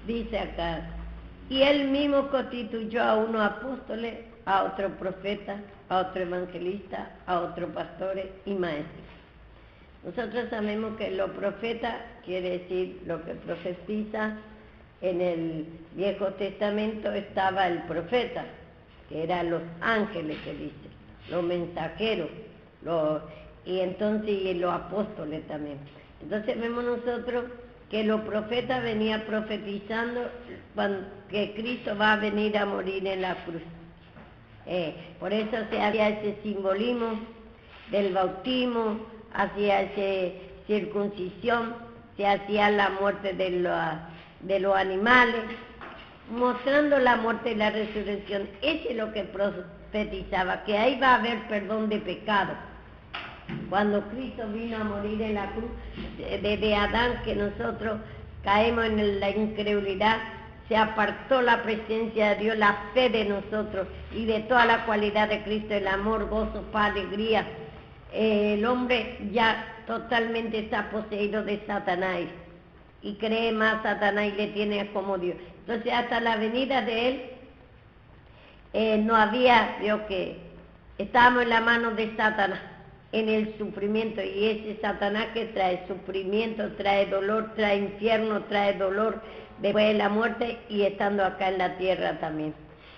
dice acá, y él mismo constituyó a unos apóstoles, a otros profetas, a otros evangelistas, a otros pastores y maestros. Nosotros sabemos que los profetas quiere decir lo que profetiza. En el Viejo Testamento estaba el profeta, que eran los ángeles que dice, los mensajeros, y entonces y los apóstoles también. Entonces vemos nosotros que los profetas venían profetizando que Cristo va a venir a morir en la cruz. Por eso se hacía ese simbolismo del bautismo, hacía esa circuncisión, se hacía la muerte de los animales, mostrando la muerte y la resurrección. Eso es lo que profetizaba, que ahí va a haber perdón de pecado. Cuando Cristo vino a morir en la cruz, desde Adán, que nosotros caemos en la incredulidad, se apartó la presencia de Dios, la fe de nosotros y de toda la cualidad de Cristo, el amor, gozo, paz, alegría. El hombre ya totalmente está poseído de Satanás y cree más Satanás y le tiene como Dios. Entonces hasta la venida de él no había, vio que estábamos en la mano de Satanás, en el sufrimiento, y ese Satanás que trae sufrimiento, trae dolor, trae infierno, trae dolor después de la muerte y estando acá en la tierra también.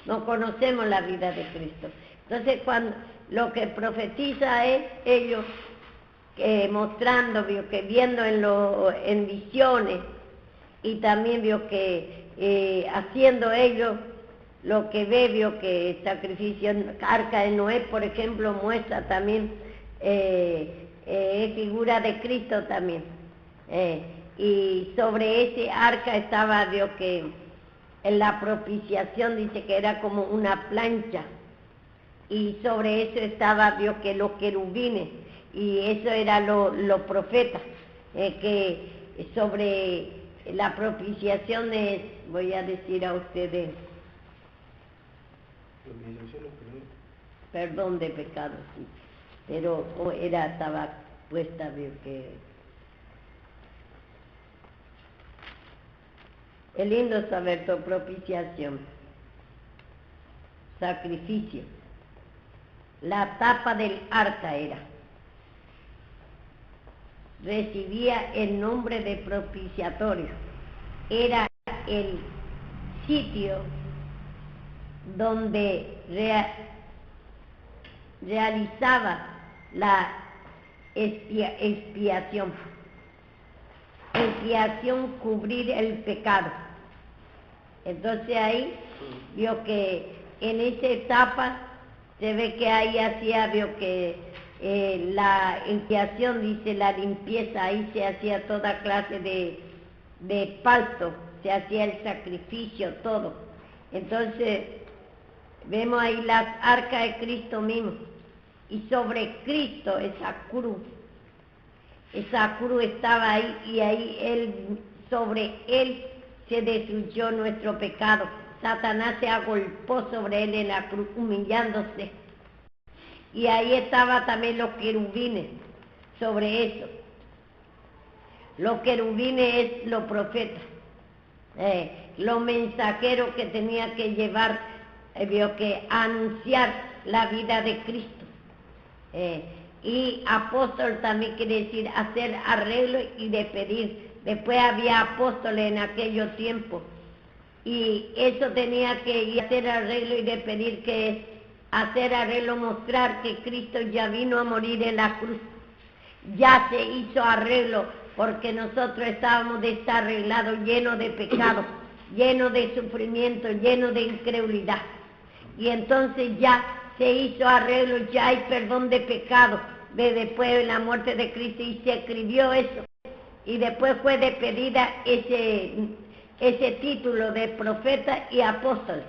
No conocemos la vida de Cristo. Entonces cuando lo que profetiza es ellos mostrando, vio que viendo en visiones, y también vio que haciendo ellos lo que ve, vio que sacrificio, arca de Noé, por ejemplo, muestra también figura de Cristo también. Y sobre ese arca estaba, vio que en la propiciación dice que era como una plancha, y sobre eso estaba, vio que los querubines, y eso era los profetas, que sobre la propiciación es, voy a decir a ustedes, perdón de pecado, sí, pero estaba puesta, vio que es lindo saber tu propiciación, sacrificio. La tapa del arca recibía el nombre de propiciatorio. Era el sitio donde realizaba la expiación. Expiación, cubrir el pecado. Entonces ahí vio que en esa etapa se ve que ahí hacía, vio que la expiación, dice la limpieza, ahí se hacía toda clase de parto, se hacía el sacrificio, todo. Entonces vemos ahí las arcas de Cristo mismo, y sobre Cristo esa cruz estaba ahí, y ahí sobre él se destruyó nuestro pecado. Satanás se agolpó sobre él en la cruz, humillándose. Y ahí estaba también los querubines, sobre eso. Los querubines es los profetas, los mensajeros que tenía que llevar, vio que anunciar la vida de Cristo. Y apóstol también quiere decir hacer arreglo y de pedir. Después había apóstoles en aquellos tiempos, y eso tenía que ir a hacer arreglo y de pedir, que es hacer arreglo, mostrar que Cristo ya vino a morir en la cruz, ya se hizo arreglo, porque nosotros estábamos desarreglados, llenos de pecado, llenos de sufrimiento, llenos de incredulidad, y entonces ya se hizo arreglo, ya hay perdón de pecado después de la muerte de Cristo, y se escribió eso, y después fue despedida ese título de profeta y apóstol,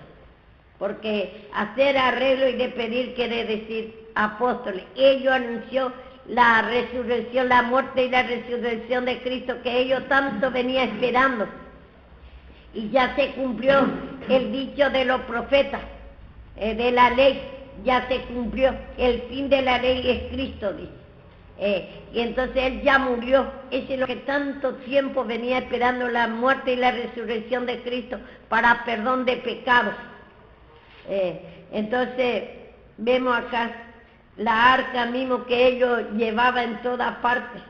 porque hacer arreglo y despedir quiere decir apóstoles. Ellos anunció la resurrección, la muerte y la resurrección de Cristo, que ellos tanto venían esperando, y ya se cumplió el dicho de los profetas, de la ley, ya se cumplió, el fin de la ley es Cristo, dice. Y entonces él ya murió. Ese es lo que tanto tiempo venía esperando, la muerte y la resurrección de Cristo para perdón de pecados. Entonces vemos acá la arca mismo que ellos llevaban en todas partes.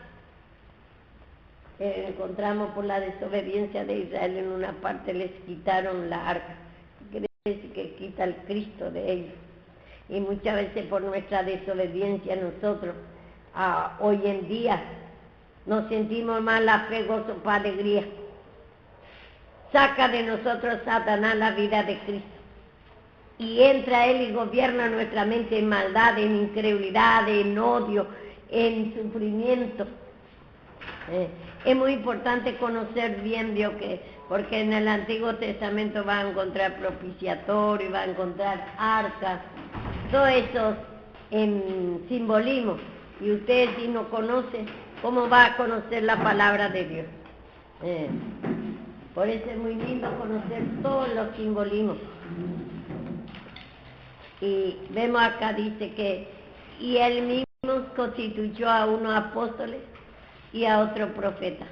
Encontramos por la desobediencia de Israel en una parte les quitaron la arca. Quiere decir que quita el Cristo de ellos. Y muchas veces por nuestra desobediencia nosotros hoy en día nos sentimos más la fe, gozo, paz, alegría. Saca de nosotros Satanás la vida de Cristo. Y entra él y gobierna nuestra mente en maldad, en incredulidad, en odio, en sufrimiento. Es muy importante conocer bien Dios, porque en el Antiguo Testamento va a encontrar propiciatorio, va a encontrar arcas, todos esos simbolismos. Y usted si no conoce, ¿cómo va a conocer la palabra de Dios? Por eso es muy lindo conocer todos los simbolismos. Y vemos acá, dice que, y él mismo constituyó a unos apóstoles y a otro profeta.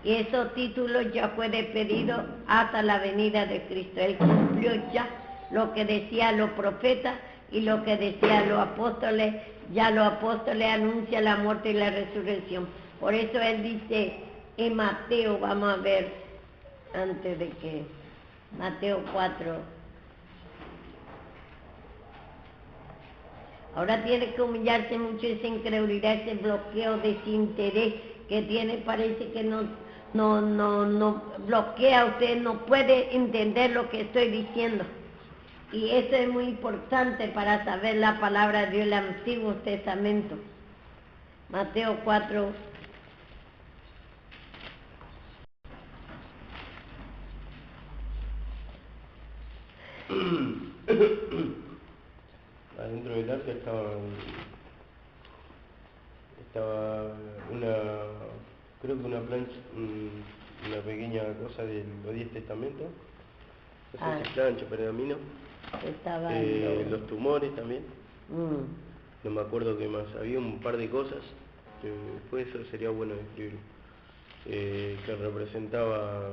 Y esos títulos ya fue despedido hasta la venida de Cristo. Él cumplió ya lo que decían los profetas y lo que decían los apóstoles. Ya los apóstoles anuncian la muerte y la resurrección. Por eso él dice en Mateo, vamos a ver, antes de que, Mateo 4. Ahora tiene que humillarse mucho esa incredulidad, ese bloqueo, desinterés que tiene, parece que no bloquea, usted no puede entender lo que estoy diciendo. Y eso es muy importante para saber la palabra de Dios, el Antiguo Testamento. Mateo 4. Adentro del arca estaba creo que una plancha, una pequeña cosa de los 10 testamentos, no sé si plancha, pergamino, los tumores también, no me acuerdo qué más, había un par de cosas, después eso sería bueno describirlo, que representaba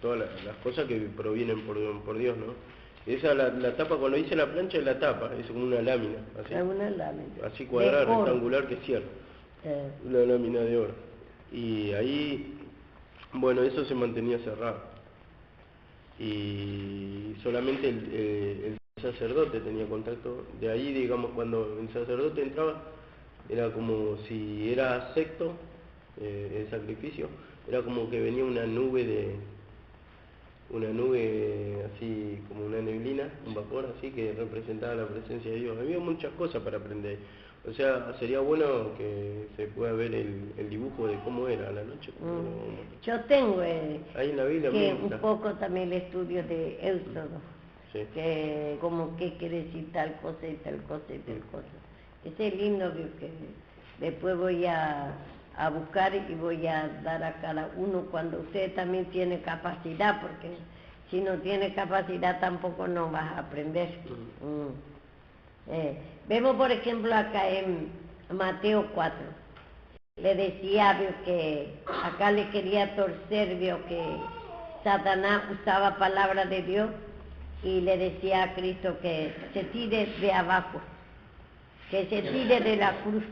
todas las cosas que provienen por Dios, ¿no? Esa la tapa, cuando dice la plancha es la tapa, es como una lámina, así, es una lámina así cuadrada, rectangular que cierra, una lámina de oro. Y ahí, bueno, eso se mantenía cerrado. Y solamente el sacerdote tenía contacto. De ahí, digamos, cuando el sacerdote entraba, era como si era secto, el sacrificio, era como que venía una nube así como una neblina, un vapor así que representaba la presencia de Dios. Había muchas cosas para aprender. O sea, sería bueno que se pueda ver el dibujo de cómo era a la noche. Yo tengo ahí en la Biblia que un poco también el estudio de Éxodo, sí. Que como que quiere decir tal cosa y tal cosa y tal cosa. Ese es lindo que después voy a buscar y voy a dar a cada uno cuando usted también tiene capacidad, porque si no tiene capacidad tampoco no vas a aprender. Vemos por ejemplo acá en Mateo 4, le decía que acá le quería torcer, vio que Satanás usaba palabra de Dios y le decía a Cristo que se tire de abajo, que se tire de la cruz,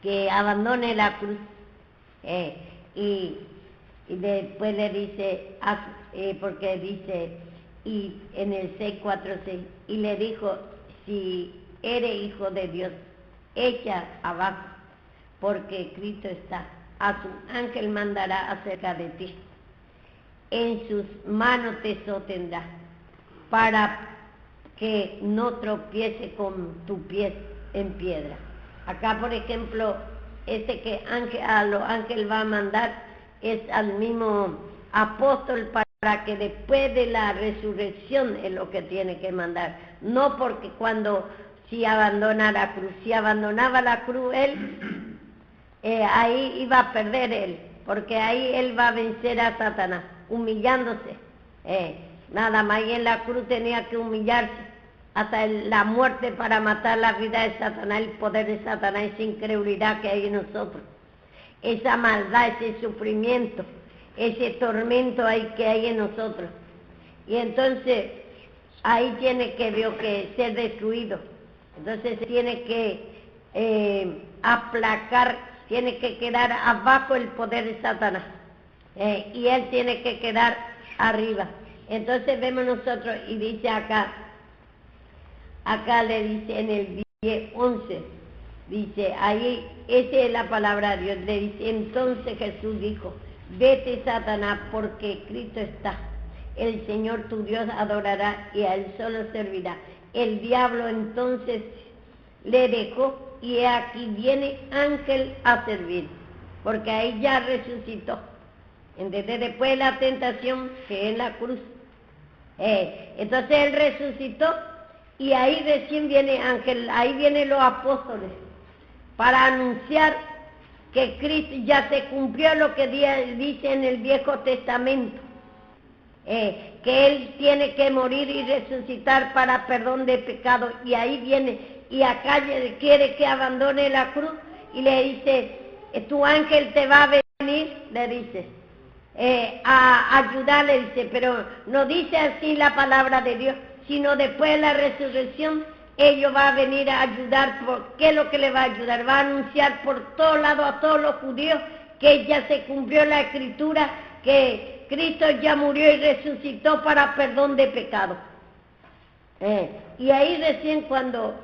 que abandone la cruz, y después le dice, porque dice, y en el 6:4-6, y le dijo, si eres hijo de Dios, echa abajo, porque Cristo está, a su ángel mandará acerca de ti, en sus manos te sostendrá, para que no tropiece con tu pie en piedra. Acá, por ejemplo, que a los ángeles va a mandar es al mismo apóstol para que después de la resurrección es lo que tiene que mandar. No porque si abandona la cruz, si abandonaba la cruz él, ahí iba a perder él, porque ahí él va a vencer a Satanás, humillándose. Nada más, y en la cruz tenía que humillarse hasta la muerte para matar la vida de Satanás, el poder de Satanás, esa incredulidad que hay en nosotros, esa maldad, ese sufrimiento, ese tormento que hay en nosotros. Y entonces ahí tiene que ser destruido. Entonces se tiene que aplacar, tiene que quedar abajo el poder de Satanás. Y él tiene que quedar arriba. Entonces vemos nosotros, y dice acá le dice en el 10:11, dice, ahí, esa es la palabra de Dios, le dice, entonces Jesús dijo, vete Satanás, porque Cristo está, el Señor tu Dios adorará y a él solo servirá. El diablo entonces le dejó y aquí viene ángel a servir, porque ahí ya resucitó. Desde después de la tentación, que es la cruz. Entonces él resucitó y ahí recién viene ángel, ahí vienen los apóstoles para anunciar que Cristo ya se cumplió lo que dice en el Viejo Testamento, que él tiene que morir y resucitar para perdón de pecado. Y ahí viene y acá quiere que abandone la cruz y le dice, tu ángel te va a venir, le dice, a ayudarle, dice, pero no dice así la palabra de Dios, sino después de la resurrección, ellos va a venir a ayudar. ¿Qué es lo que le va a ayudar? Va a anunciar por todos lados a todos los judíos que ya se cumplió la escritura, que Cristo ya murió y resucitó para perdón de pecado. Y ahí recién cuando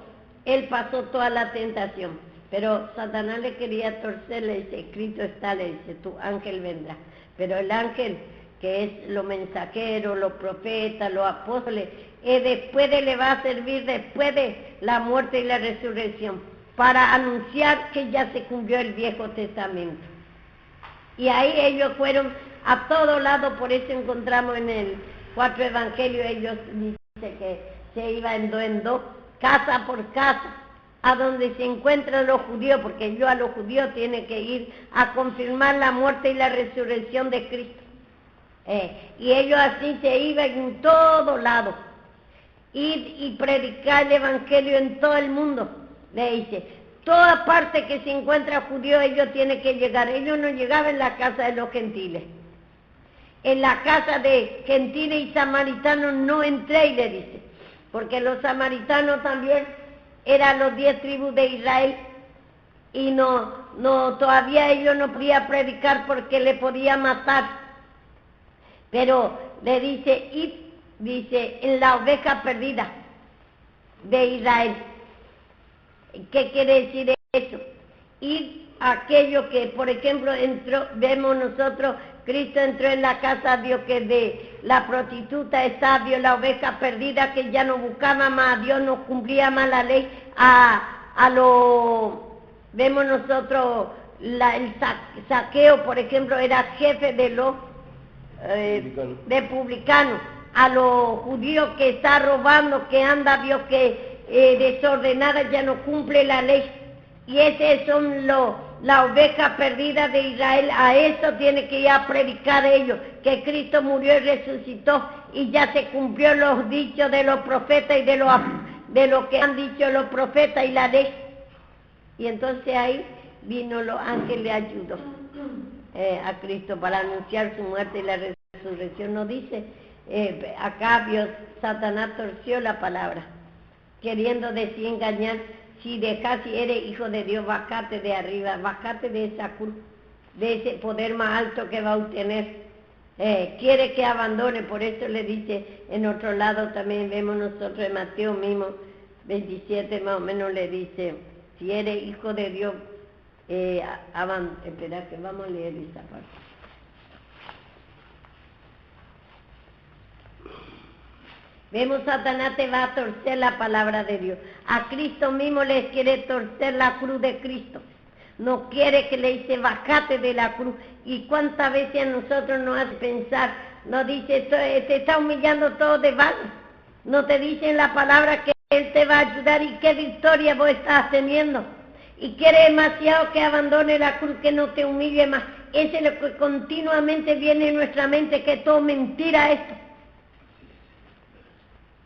él pasó toda la tentación, pero Satanás le quería torcer, le dice, escrito está, le dice, tu ángel vendrá. Pero el ángel, que es los mensajeros, los profetas, los apóstoles, después le va a servir después de la muerte y la resurrección, para anunciar que ya se cumplió el Viejo Testamento. Y ahí ellos fueron a todo lado, por eso encontramos en el 4 Evangelios, ellos dicen que se iba en dos, casa por casa, a donde se encuentran los judíos, porque ellos a los judíos tienen que ir a confirmar la muerte y la resurrección de Cristo. Y ellos así se iban en todo lado, ir y predicar el Evangelio en todo el mundo, le dice. Toda parte que se encuentra judío, ellos tienen que llegar. Ellos no llegaban en la casa de los gentiles. En la casa de gentiles y samaritanos no entré, le dice, porque los samaritanos también eran los 10 tribus de Israel, y todavía ellos no podían predicar porque le podían matar. Pero le dice, id, dice, en la oveja perdida de Israel. ¿Qué quiere decir eso? Ir a aquello que, por ejemplo, vemos nosotros, Cristo entró en la casa, vio que de la prostituta está, vio la oveja perdida que ya no buscaba más a Dios, no cumplía más la ley, vemos nosotros el Saqueo, por ejemplo, era jefe de los publicanos, a los judíos que está robando, que anda, vio que desordenada, ya no cumple la ley, y esos son la oveja perdida de Israel. A eso tiene que ir a predicar ellos, que Cristo murió y resucitó, y ya se cumplió los dichos de los profetas y de lo que han dicho los profetas y la ley. Y entonces ahí vino los ángeles, le ayudó a Cristo para anunciar su muerte y la resurrección. Nos dice, acá Satanás torció la palabra, queriendo decir, engañar, si eres hijo de Dios, bájate de arriba, bájate de esa cruz, de ese poder más alto que va a obtener. Quiere que abandone, por eso le dice, en otro lado también vemos nosotros en Mateo mismo, 27 más o menos, le dice, si eres hijo de Dios, espera que vamos a leer esta parte. Vemos, Satanás te va a torcer la palabra de Dios. A Cristo mismo le quiere torcer la cruz de Cristo. No quiere, que le dice, bájate de la cruz. Y cuántas veces a nosotros nos hace pensar, nos dice, te está humillando todo de vano. No te dicen la palabra que Él te va a ayudar y qué victoria vos estás teniendo. Y quiere demasiado que abandone la cruz, que no te humille más. Ese es lo que continuamente viene en nuestra mente, que todo mentira esto.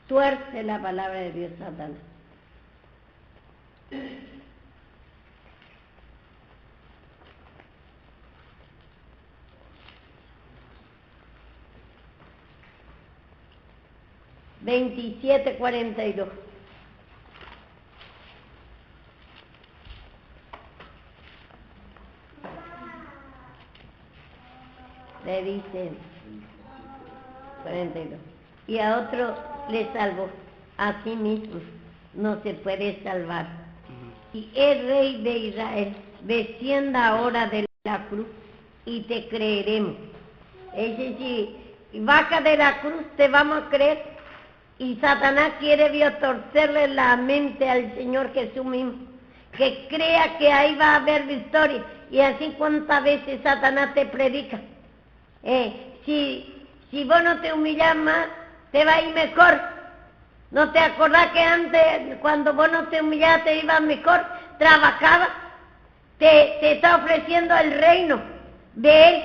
tuerce la palabra de Dios, Satanás. $27:42. Le dice 42. Y a otro le salvó, a sí mismo no se puede salvar. Y el Rey de Israel descienda ahora de la cruz y te creeremos. Es decir, baja de la cruz, te vamos a creer. Y Satanás quiere torcerle la mente al Señor Jesús mismo, que crea que ahí va a haber victoria. Y así cuántas veces Satanás te predica. Si vos no te humillás más, te va a ir mejor. ¿No te acordás que antes, cuando vos no te humillabas, te iba mejor? Trabajaba. Te está ofreciendo el reino de Él,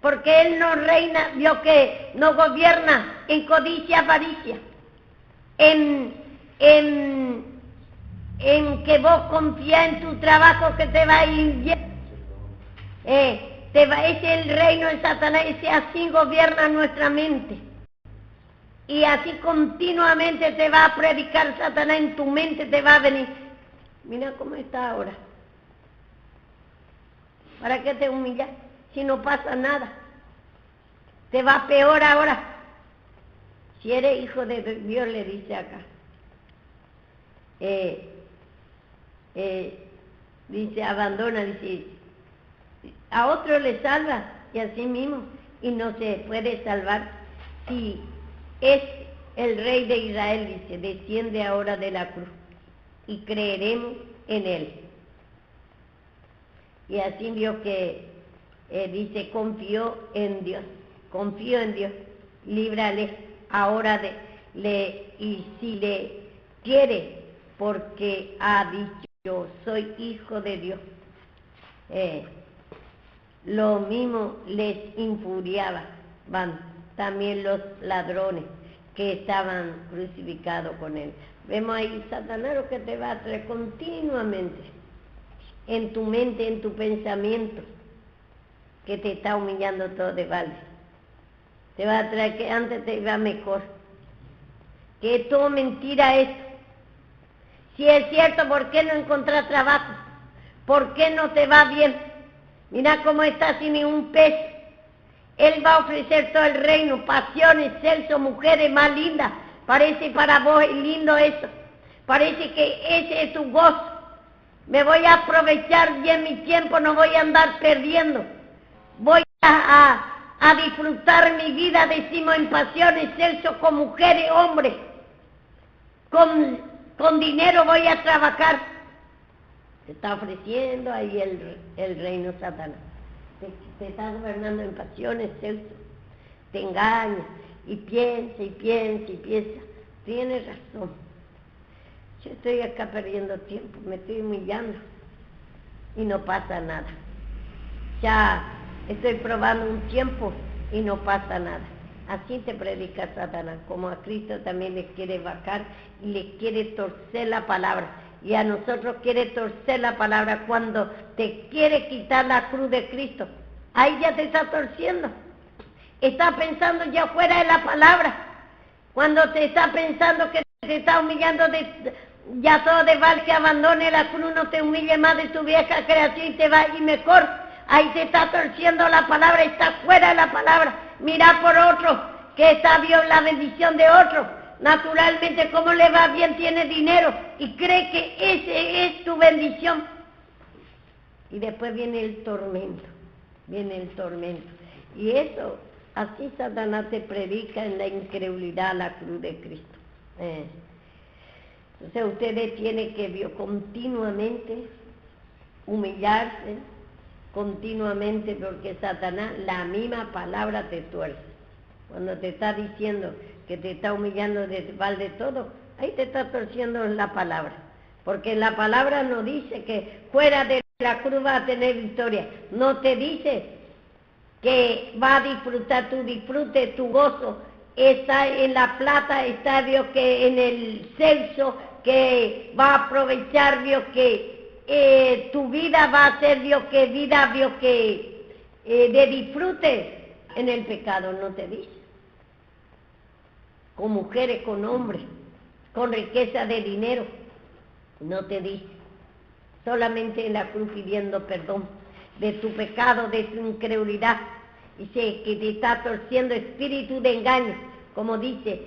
porque Él no reina, vio que no gobierna en codicia, avaricia, en que vos confías en tu trabajo que te va a ir bien. Ese es el reino de Satanás, ese así gobierna nuestra mente. Y así continuamente te va a predicar Satanás en tu mente, te va a venir. Mira cómo está ahora. ¿Para qué te humillas si no pasa nada? Te va peor ahora. Si eres hijo de Dios, le dice acá. Dice, abandona, dice, a otro le salva y a sí mismo, y no se puede salvar. Si es el Rey de Israel, dice, desciende ahora de la cruz y creeremos en Él. Y así vio que dice, confío en Dios, líbrale ahora y si le quiere, porque ha dicho, soy hijo de Dios. Lo mismo les infuriaba también los ladrones que estaban crucificados con Él. Vemos ahí Satanás lo que te va a traer continuamente en tu mente, en tu pensamiento, que te está humillando todo de balde. Te va a traer que antes te iba mejor, que es todo mentira esto. Si es cierto, ¿por qué no encontrar trabajo? ¿Por qué no te va bien? Mira cómo estás sin ningún peso. Él va a ofrecer todo el reino, pasiones, sexo, mujeres más lindas. Parece para vos lindo eso. Parece que ese es tu gozo. Me voy a aprovechar bien mi tiempo, no voy a andar perdiendo. Voy a disfrutar mi vida, decimos, en pasiones, sexo, con mujeres, hombres. Con dinero voy a trabajar. Te está ofreciendo ahí el reino Satanás. Te está gobernando en pasiones, sexo. Te engaña y piensa y piensa y piensa. Tienes razón. Yo estoy acá perdiendo tiempo, me estoy humillando y no pasa nada. Ya estoy probando un tiempo y no pasa nada. Así te predica Satanás, como a Cristo también le quiere bajar y le quiere torcer la palabra. Y a nosotros quiere torcer la palabra cuando te quiere quitar la cruz de Cristo. Ahí ya te está torciendo. Está pensando ya fuera de la palabra. Cuando te está pensando que te está humillando, ya todo de val que abandone la cruz, no te humille más de tu vieja creación y te va a ir mejor. Ahí te está torciendo la palabra, está fuera de la palabra. Mira por otro, que está bien la bendición de otro. Naturalmente, como le va bien, tiene dinero y cree que ese es tu bendición. Y después viene el tormento, Y eso, así Satanás te predica en la incredulidad a la cruz de Cristo. Entonces ustedes tienen que continuamente humillarse, continuamente, porque Satanás, la misma palabra te tuerce. Cuando te está diciendo que te está humillando de balde todo, ahí te está torciendo la palabra. Porque la palabra no dice que fuera de la cruz va a tener victoria. No te dice que va a disfrutar tu disfrute, tu gozo está en la plata, está vio que en el Celso, que va a aprovechar vio que tu vida va a ser vio que vida vio que de disfrute en el pecado, no te dice. Con mujeres, con hombres, con riqueza de dinero, no te dice. Solamente en la cruz pidiendo perdón de tu pecado, de tu incredulidad. Dice que te está torciendo espíritu de engaño, como dice,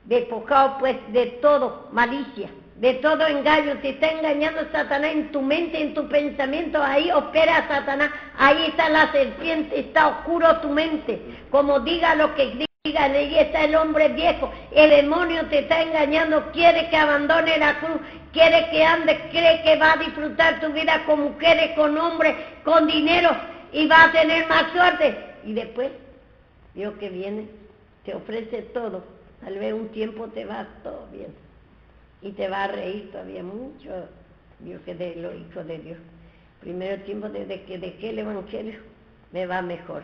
despojado pues de todo malicia, de todo engaño. Te está engañando Satanás en tu mente, en tu pensamiento. Ahí opera Satanás, ahí está la serpiente, está oscuro tu mente. Como diga lo que diga, ahí está el hombre viejo. El demonio te está engañando, quiere que abandone la cruz, quiere que andes, cree que va a disfrutar tu vida con mujeres, con hombres, con dinero, y va a tener más suerte. Y después, Dios que viene, te ofrece todo. Tal vez un tiempo te va todo bien. Y te va a reír todavía mucho, Dios que de los hijos de Dios. Primero tiempo desde que dejé el Evangelio, me va mejor.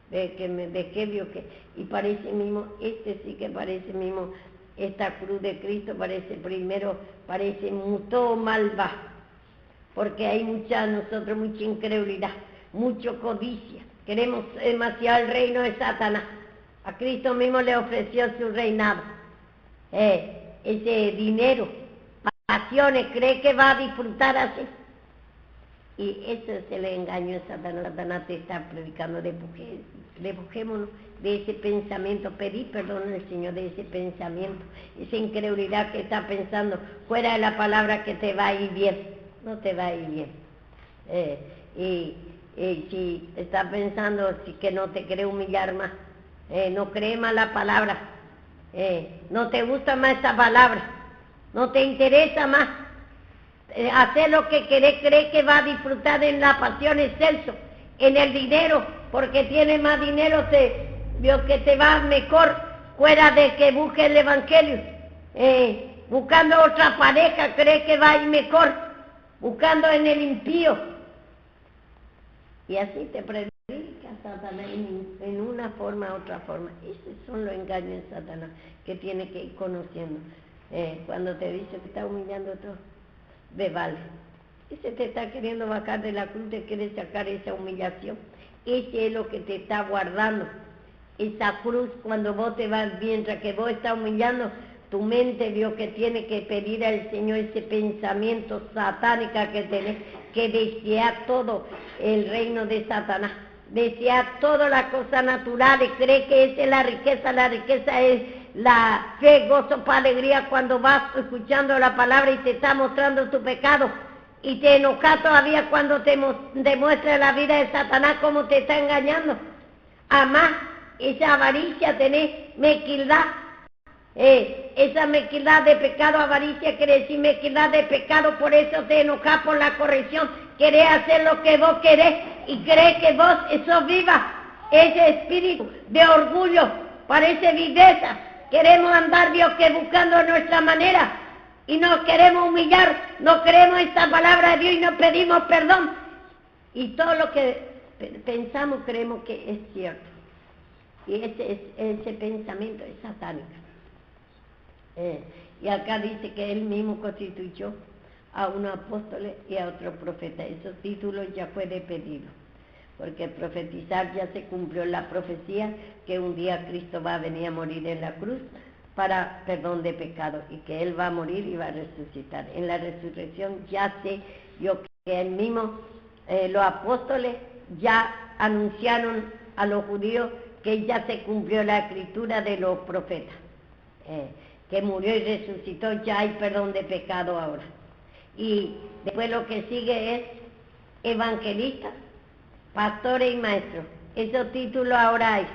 De que me dejé, Dios que... Y parece mismo, sí que parece mismo, esta cruz de Cristo parece primero, parece todo mal va. Porque hay nosotros mucha incredulidad, mucha codicia. Queremos demasiado el reino de Satanás. A Cristo mismo le ofreció su reinado. Ese dinero, pasiones, cree que va a disfrutar así. Y eso es el engaño de Satanás. Satanás te está predicando, despojémonos de ese pensamiento, pedí perdón al Señor de ese pensamiento, esa incredulidad que está pensando fuera de la palabra que te va a ir bien. No te va a ir bien. Si estás pensando que no te quiere humillar más, no cree más la palabra, no te gusta más esa palabra, no te interesa más hacer lo que cree que va a disfrutar en la pasión excelso, en el dinero, porque tiene más dinero, vio que te va mejor fuera de que busque el Evangelio, buscando otra pareja, cree que va a ir mejor, buscando en el impío. Y así te predica Satanás en una forma u otra forma. Esos son los engaños de Satanás que tiene que ir conociendo. Cuando te dice que está humillando todo, vale. Ese te está queriendo bajar de la cruz, te quiere sacar esa humillación. Ese es lo que te está guardando. Esa cruz, cuando vos te vas, mientras que vos estás humillando, tu mente vio que tiene que pedir al Señor ese pensamiento satánico que tenés, que desea todo el reino de Satanás, desea todas las cosas naturales, cree que esa es la riqueza es la fe, gozo, paz, alegría cuando vas escuchando la palabra y te está mostrando tu pecado, y te enojas todavía cuando te demuestra la vida de Satanás cómo te está engañando. Además, esa avaricia tenés, mezquindad. Esa mezquindad de pecado, avaricia quiere decir mezquindad de pecado, por eso te enojas por la corrección, querés hacer lo que vos querés y crees que vos sos viva. Ese espíritu de orgullo parece viveza, queremos andar Dios que buscando nuestra manera y nos queremos humillar, no creemos esta palabra de Dios y nos pedimos perdón y todo lo que pensamos creemos que es cierto, y ese pensamiento es satánico. Y acá dice que él mismo constituyó a unos apóstoles y a otros profetas. Esos títulos ya fue de pedido, porque profetizar ya se cumplió la profecía que un día Cristo va a venir a morir en la cruz para perdón de pecado y que él va a morir y va a resucitar. En la resurrección ya se vio que él mismo, los apóstoles ya anunciaron a los judíos que ya se cumplió la escritura de los profetas. Que murió y resucitó, ya hay perdón de pecado ahora. Y después lo que sigue es evangelistas, pastores y maestros. Esos títulos ahora hay.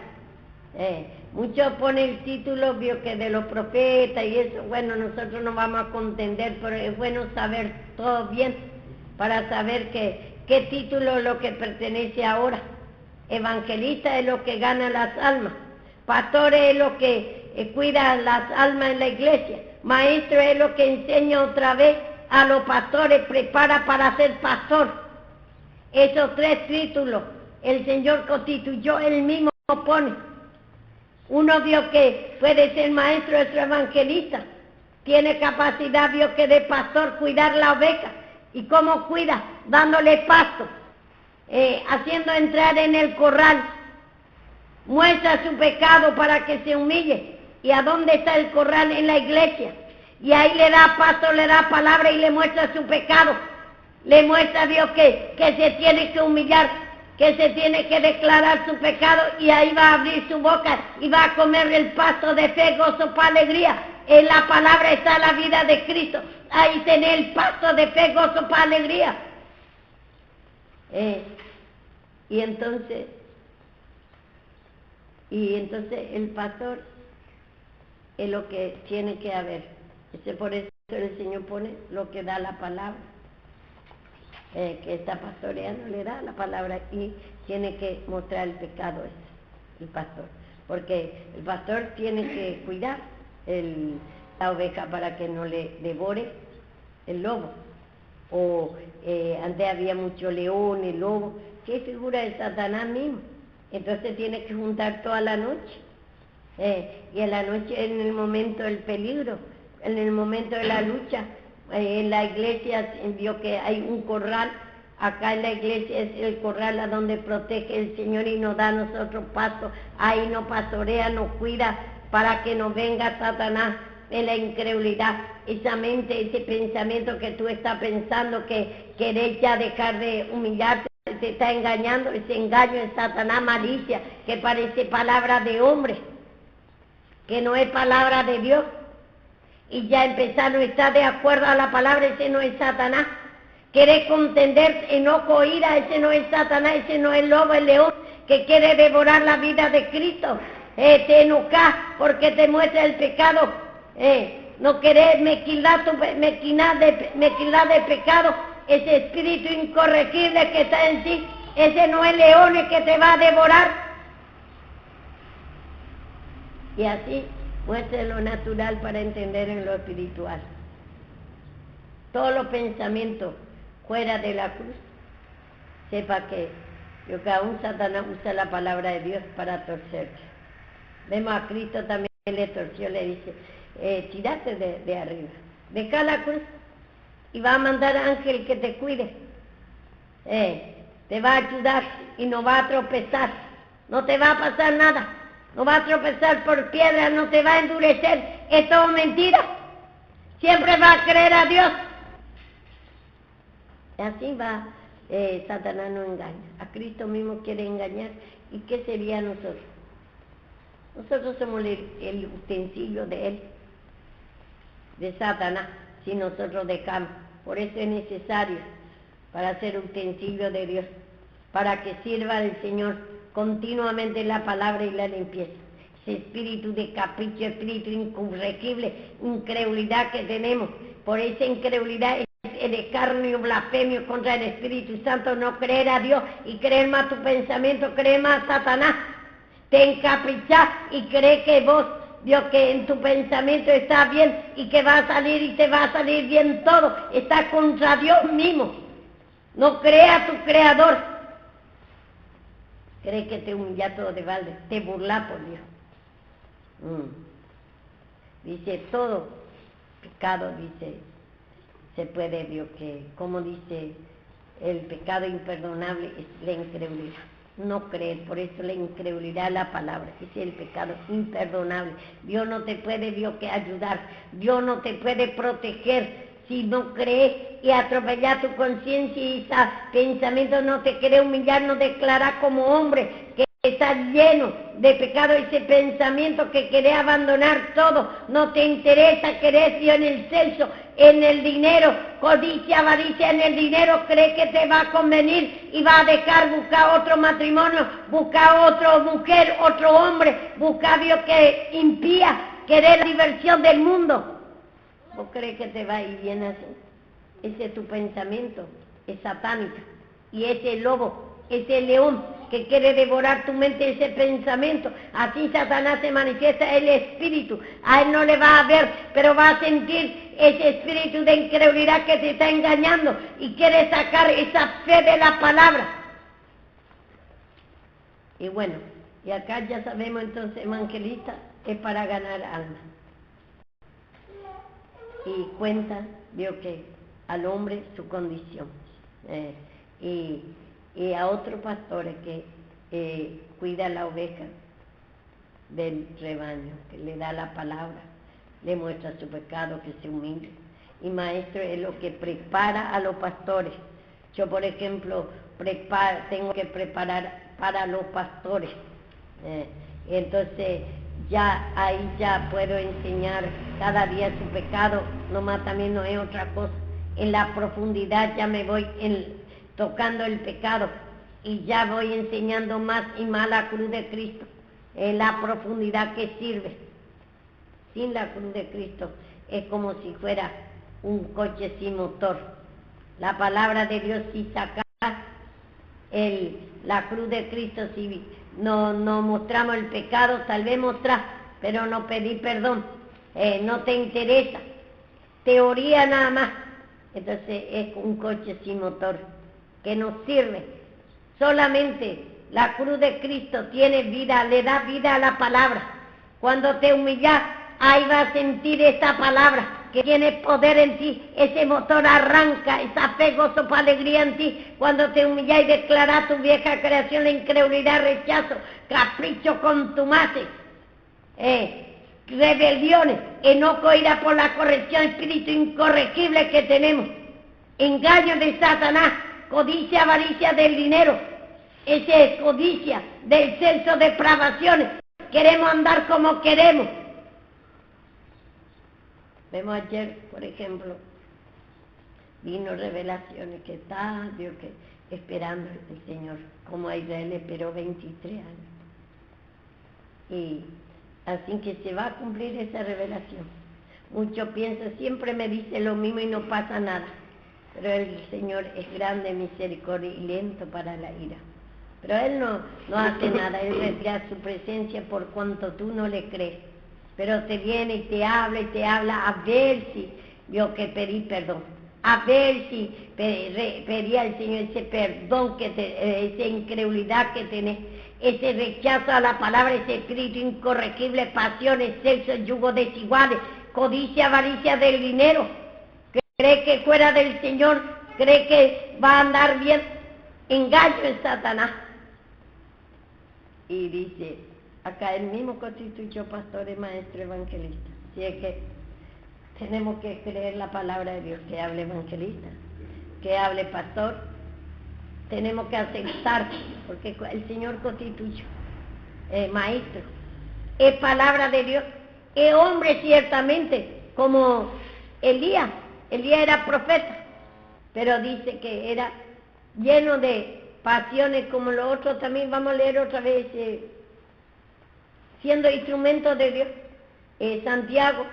Muchos ponen el título vio que de los profetas y eso. Bueno, nosotros no vamos a contender, pero es bueno saber todo bien para saber qué título es lo que pertenece ahora. Evangelista es lo que gana las almas. Pastores es lo que cuida las almas en la iglesia. Maestro es lo que enseña otra vez a los pastores, prepara para ser pastor. Esos tres títulos el Señor constituyó, él mismo pone. Uno vio que puede ser maestro, es evangelista. Tiene capacidad, vio que de pastor cuidar la oveja. ¿Y cómo cuida? Dándole pasto. Haciendo entrar en el corral. Muestra su pecado para que se humille. ¿Y a dónde está el corral? En la iglesia. Y ahí le da pasto, le da palabra y le muestra su pecado. Le muestra, Dios, que se tiene que humillar, que se tiene que declarar su pecado, y ahí va a abrir su boca y va a comer el pasto de fe, gozo, paz, alegría. En la palabra está la vida de Cristo. Ahí tiene el pasto de fe, gozo, paz, alegría. Y entonces el pastor es lo que tiene que haber. Por eso el Señor pone lo que da la palabra. Que está pastoreando, le da la palabra y tiene que mostrar el pecado el pastor. Porque el pastor tiene que cuidar la oveja para que no le devore el lobo. Antes había mucho león, el lobo, que figura de Satanás mismo. Entonces tiene que juntar toda la noche. Y en la noche, en el momento del peligro, en el momento de la lucha, en la iglesia vio que hay un corral. Acá en la iglesia es el corral a donde protege el Señor y nos da a nosotros pasto. Ahí nos pastorea, nos cuida para que no venga Satanás en la incredulidad. Esa mente, ese pensamiento que tú estás pensando, que querés ya dejar de humillarte, te está engañando. Ese engaño es Satanás, malicia, que parece palabra de hombre, que no es palabra de Dios. Y ya empezar no está de acuerdo a la palabra, ese no es Satanás. Quiere contender, enojo, ira, ese no es Satanás, ese no es el lobo, el león, que quiere devorar la vida de Cristo. Te enojas porque te muestra el pecado. No querés mequildad de pecado, ese espíritu incorregible que está en ti, ese no es león el que te va a devorar. Y así muestre lo natural para entender en lo espiritual. Todos los pensamientos fuera de la cruz, sepa que aún Satanás usa la palabra de Dios para torcerse. Vemos a Cristo también le torció, le dice, tirate de arriba, deja la cruz y va a mandar ángel que te cuide. Te va a ayudar y no va a tropezar, no te va a pasar nada. No va a tropezar por piedra, no te va a endurecer. Es todo mentira. Siempre va a creer a Dios. Y así va, Satanás no engaña. A Cristo mismo quiere engañar. ¿Y qué sería nosotros? Nosotros somos el utensilio de él, de Satanás, si nosotros dejamos. Por eso es necesario, para ser utensilio de Dios, para que sirva al Señor continuamente la palabra y la limpieza. Ese espíritu de capricho, espíritu incorregible, incredulidad que tenemos, por esa incredulidad es de escarnio, blasfemio contra el Espíritu Santo, no creer a Dios y creer más tu pensamiento, creer más a Satanás. Te encaprichás y crees que vos, Dios, que en tu pensamiento está bien y que va a salir y te va a salir bien todo, está contra Dios mismo. No crea a tu Creador. Cree que te humilla todo de balde, te burla por Dios. Dice, todo pecado, dice, se puede, Dios, que, como dice, el pecado imperdonable es la incredulidad. No creer, por eso la incredulidad es la palabra, ese es el pecado imperdonable. Dios no te puede, Dios, que ayudar, Dios no te puede proteger si no crees y atropellar tu conciencia y ese pensamiento no te quiere humillar, no declarar como hombre que está lleno de pecado, ese pensamiento que quiere abandonar todo, no te interesa, querés Dios en el sexo, en el dinero, codicia, avaricia en el dinero, cree que te va a convenir y va a dejar buscar otro matrimonio, buscar otra mujer, otro hombre, buscar Dios que impía, querer la diversión del mundo. ¿Vos crees que te va a ir bien así? Ese es tu pensamiento, es satánica. Y ese lobo, ese león que quiere devorar tu mente, ese pensamiento, así Satanás se manifiesta el espíritu. A él no le va a ver, pero va a sentir ese espíritu de incredulidad que te está engañando y quiere sacar esa fe de la palabra. Y bueno, Y acá ya sabemos entonces, evangelista es para ganar almas. Y cuenta, vio que al hombre su condición. Y a otros pastores que cuida la oveja del rebaño, que le da la palabra, le muestra su pecado, que se humille. Y maestro es lo que prepara a los pastores. Yo, por ejemplo, tengo que preparar para los pastores. Entonces, ya ahí ya puedo enseñar cada día su pecado, nomás también no es otra cosa. En la profundidad ya me voy tocando el pecado y ya voy enseñando más y más la cruz de Cristo. En la profundidad que sirve. Sin la cruz de Cristo es como si fuera un coche sin motor. La palabra de Dios si saca la cruz de Cristo, si no mostramos el pecado, tal vez mostrar, pero no pedir perdón, no te interesa, teoría nada más. Entonces es un coche sin motor que nos sirve. Solamente la cruz de Cristo tiene vida, le da vida a la palabra. Cuando te humillas, ahí vas a sentir esta palabra que tiene poder en ti. Ese motor arranca, esa fe, gozo, alegría en ti. Cuando te humillas y declaras tu vieja creación, la incredulidad, rechazo, capricho contumaces, rebeliones, enojo, ira por la corrección, espíritu incorregible que tenemos, engaño de Satanás, codicia, avaricia del dinero, esa es codicia del censo, depravaciones. Queremos andar como queremos. Vemos ayer, por ejemplo, vino revelaciones que está, Dios, que esperando el Señor, como a Israel esperó 23 años. Y así que se va a cumplir esa revelación. Muchos piensan, siempre me dice lo mismo y no pasa nada. Pero el Señor es grande, misericordia y lento para la ira. Pero Él no hace nada, Él retira su presencia por cuanto tú no le crees. Pero te viene y te habla a ver si yo que pedí perdón, a ver si pedí al Señor ese perdón, esa incredulidad que tenés, ese rechazo a la palabra, ese espíritu incorregible, pasiones, sexo, yugo desiguales, codicia, avaricia del dinero, cree que fuera del Señor, cree que va a andar bien, engaño en Satanás. Y dice, acá el mismo constituyó pastor y maestro evangelista. Así es que tenemos que creer la palabra de Dios, que hable evangelista, que hable pastor. Tenemos que aceptar, porque el Señor constituyó maestro. Es palabra de Dios. Es hombre ciertamente, como Elías. Elías era profeta, pero dice que era lleno de pasiones como los otros. También vamos a leer otra vez, siendo instrumento de Dios, Santiago.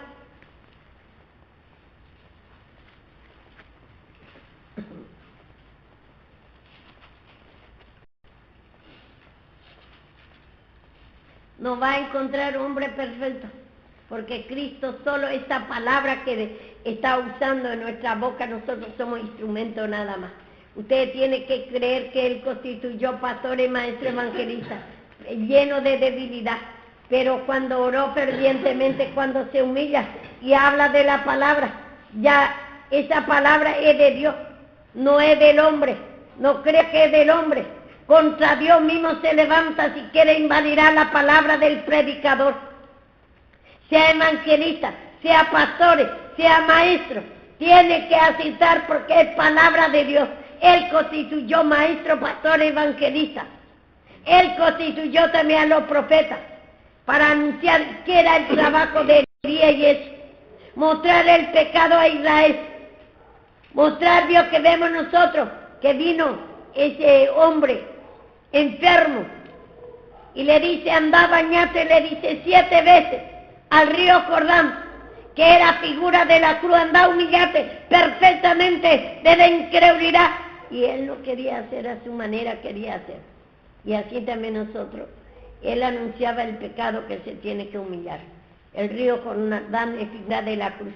No va a encontrar hombre perfecto, porque Cristo solo, esta palabra que está usando en nuestra boca, nosotros somos instrumentos nada más. Usted tiene que creer que Él constituyó pastor y maestro evangelista, lleno de debilidad, pero cuando oró fervientemente, cuando se humilla y habla de la palabra, ya esa palabra es de Dios, no es del hombre. No cree que es del hombre. Contra Dios mismo se levanta si quiere invalidar la palabra del predicador. Sea evangelista, sea pastores, sea maestro, tiene que aceptar porque es palabra de Dios. Él constituyó maestro, pastor, evangelista. Él constituyó también a los profetas para anunciar que era el trabajo de Elías y es mostrar el pecado a Israel. Mostrar, Dios, que vemos nosotros, que vino ese hombre enfermo y le dice, anda a bañarte, le dice 7 veces al río Jordán, que era figura de la cruz, anda a humillarte perfectamente de la incredulidad. Y él no quería hacer a su manera, quería hacer. Y así también nosotros. Él anunciaba el pecado que se tiene que humillar. El río Jordán es figura de la cruz.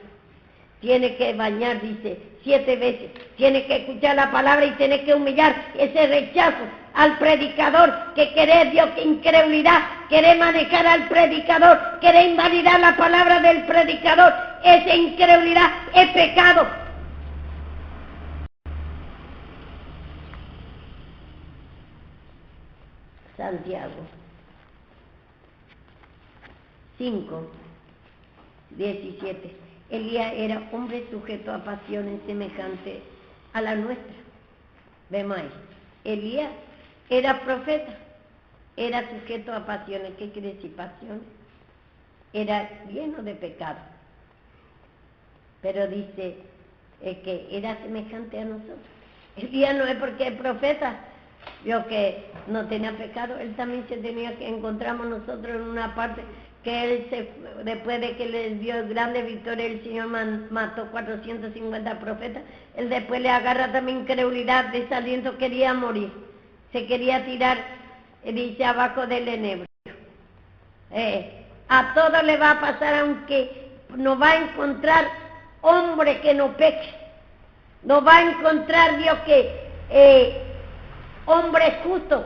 Tiene que bañar, dice, 7 veces. Tiene que escuchar la palabra y tiene que humillar ese rechazo al predicador, que querés Dios, que incredulidad, querés manejar al predicador, querés invalidar la palabra del predicador, esa incredulidad es pecado. Santiago 5:17. Elías era hombre sujeto a pasiones semejantes a la nuestra. Vemos ahí. Elías era profeta, era sujeto a pasiones. ¿Qué quiere decir pasiones? Era lleno de pecado. Pero dice que era semejante a nosotros. Elías no es porque es profeta, vio que no tenía pecado, él también se tenía que, encontramos nosotros en una parte que él después de que le dio grande victoria, el Señor mató 450 profetas, él después le agarra también incredulidad, desaliento, quería morir, se quería tirar, dice, abajo del enebro. A todo le va a pasar, aunque no va a encontrar hombre que no peque, no va a encontrar Dios que hombre justo.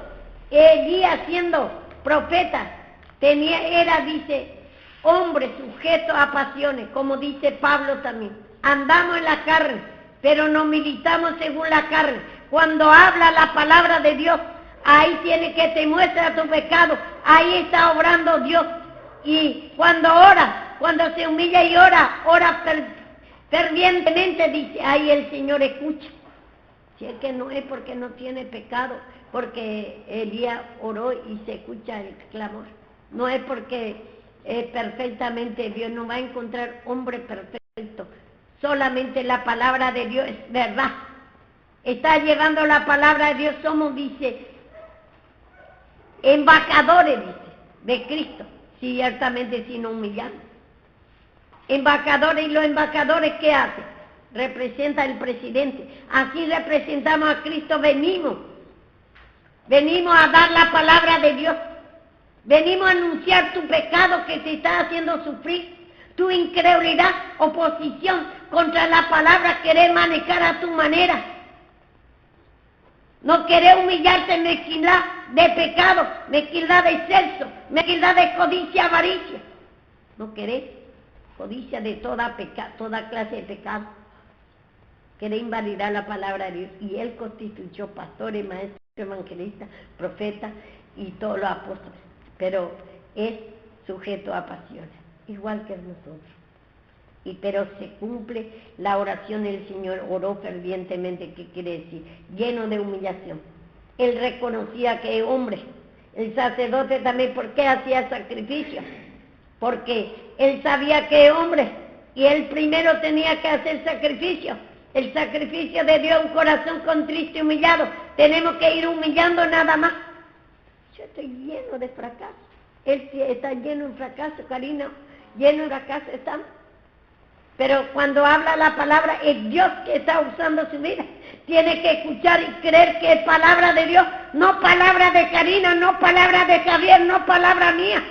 Elías siendo profeta dice, hombre sujeto a pasiones, como dice Pablo también. Andamos en la carne, pero no militamos según la carne. Cuando habla la palabra de Dios, ahí tiene que te muestra tu pecado, ahí está obrando Dios. Y cuando ora, cuando se humilla y ora fervientemente, dice, ahí el Señor escucha. Si es que no es porque no tiene pecado, porque Elías oró y se escucha el clamor. No es porque perfectamente Dios no va a encontrar hombre perfecto. Solamente la palabra de Dios es verdad. Está llevando la palabra de Dios, somos, dice, embajadores, dice, de Cristo. Ciertamente sin humillar. Embajadores, y los embajadores, ¿qué hacen? Representa el presidente. Así representamos a Cristo, venimos a dar la palabra de Dios, venimos a anunciar tu pecado que te está haciendo sufrir, tu incredulidad, oposición contra la palabra, querer manejar a tu manera, no querer humillarte, mezquindad de pecado, mezquindad de sexo, mezquindad de codicia, avaricia, no querés codicia de toda clase de pecado. Quiere invalidar la palabra de Dios, y él constituyó pastores, maestros, evangelistas, profetas y todos los apóstoles, pero es sujeto a pasiones, igual que nosotros. Pero se cumple la oración del Señor, oró fervientemente, ¿qué quiere decir? Lleno de humillación. Él reconocía que es hombre. El sacerdote también, ¿por qué hacía sacrificio? Porque él sabía que es hombre, y él primero tenía que hacer sacrificio. El sacrificio de Dios, un corazón contrito y humillado. Tenemos que ir humillando nada más. Yo estoy lleno de fracaso. Él está lleno de fracaso, Karina, lleno de fracaso estamos. Pero cuando habla la palabra, es Dios que está usando su vida. Tiene que escuchar y creer que es palabra de Dios, no palabra de Karina, no palabra de Javier, no palabra mía.